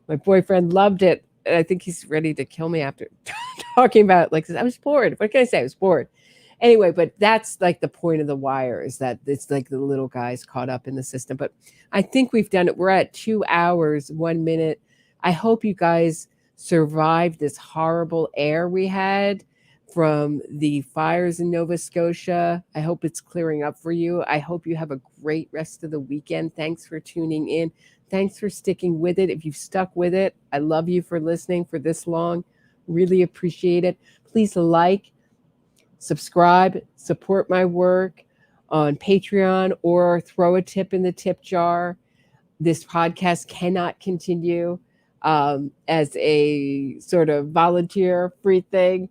My boyfriend loved it. And I think he's ready to kill me after talking about it. Like, I was bored. What can I say? I was bored. Anyway, but that's like the point of The Wire, is that it's like the little guys caught up in the system. But I think we've done it. We're at 2 hours, 1 minute. I hope you guys survived this horrible air we had from the fires in Nova Scotia. I hope it's clearing up for you. I hope you have a great rest of the weekend. Thanks for tuning in. Thanks for sticking with it. If you've stuck with it, I love you for listening for this long. Really appreciate it. Please like, subscribe, support my work on Patreon, or throw a tip in the tip jar. This podcast cannot continue as a sort of volunteer free thing.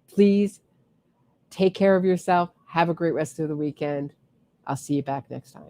Please take care of yourself. Have a great rest of the weekend. I'll see you back next time.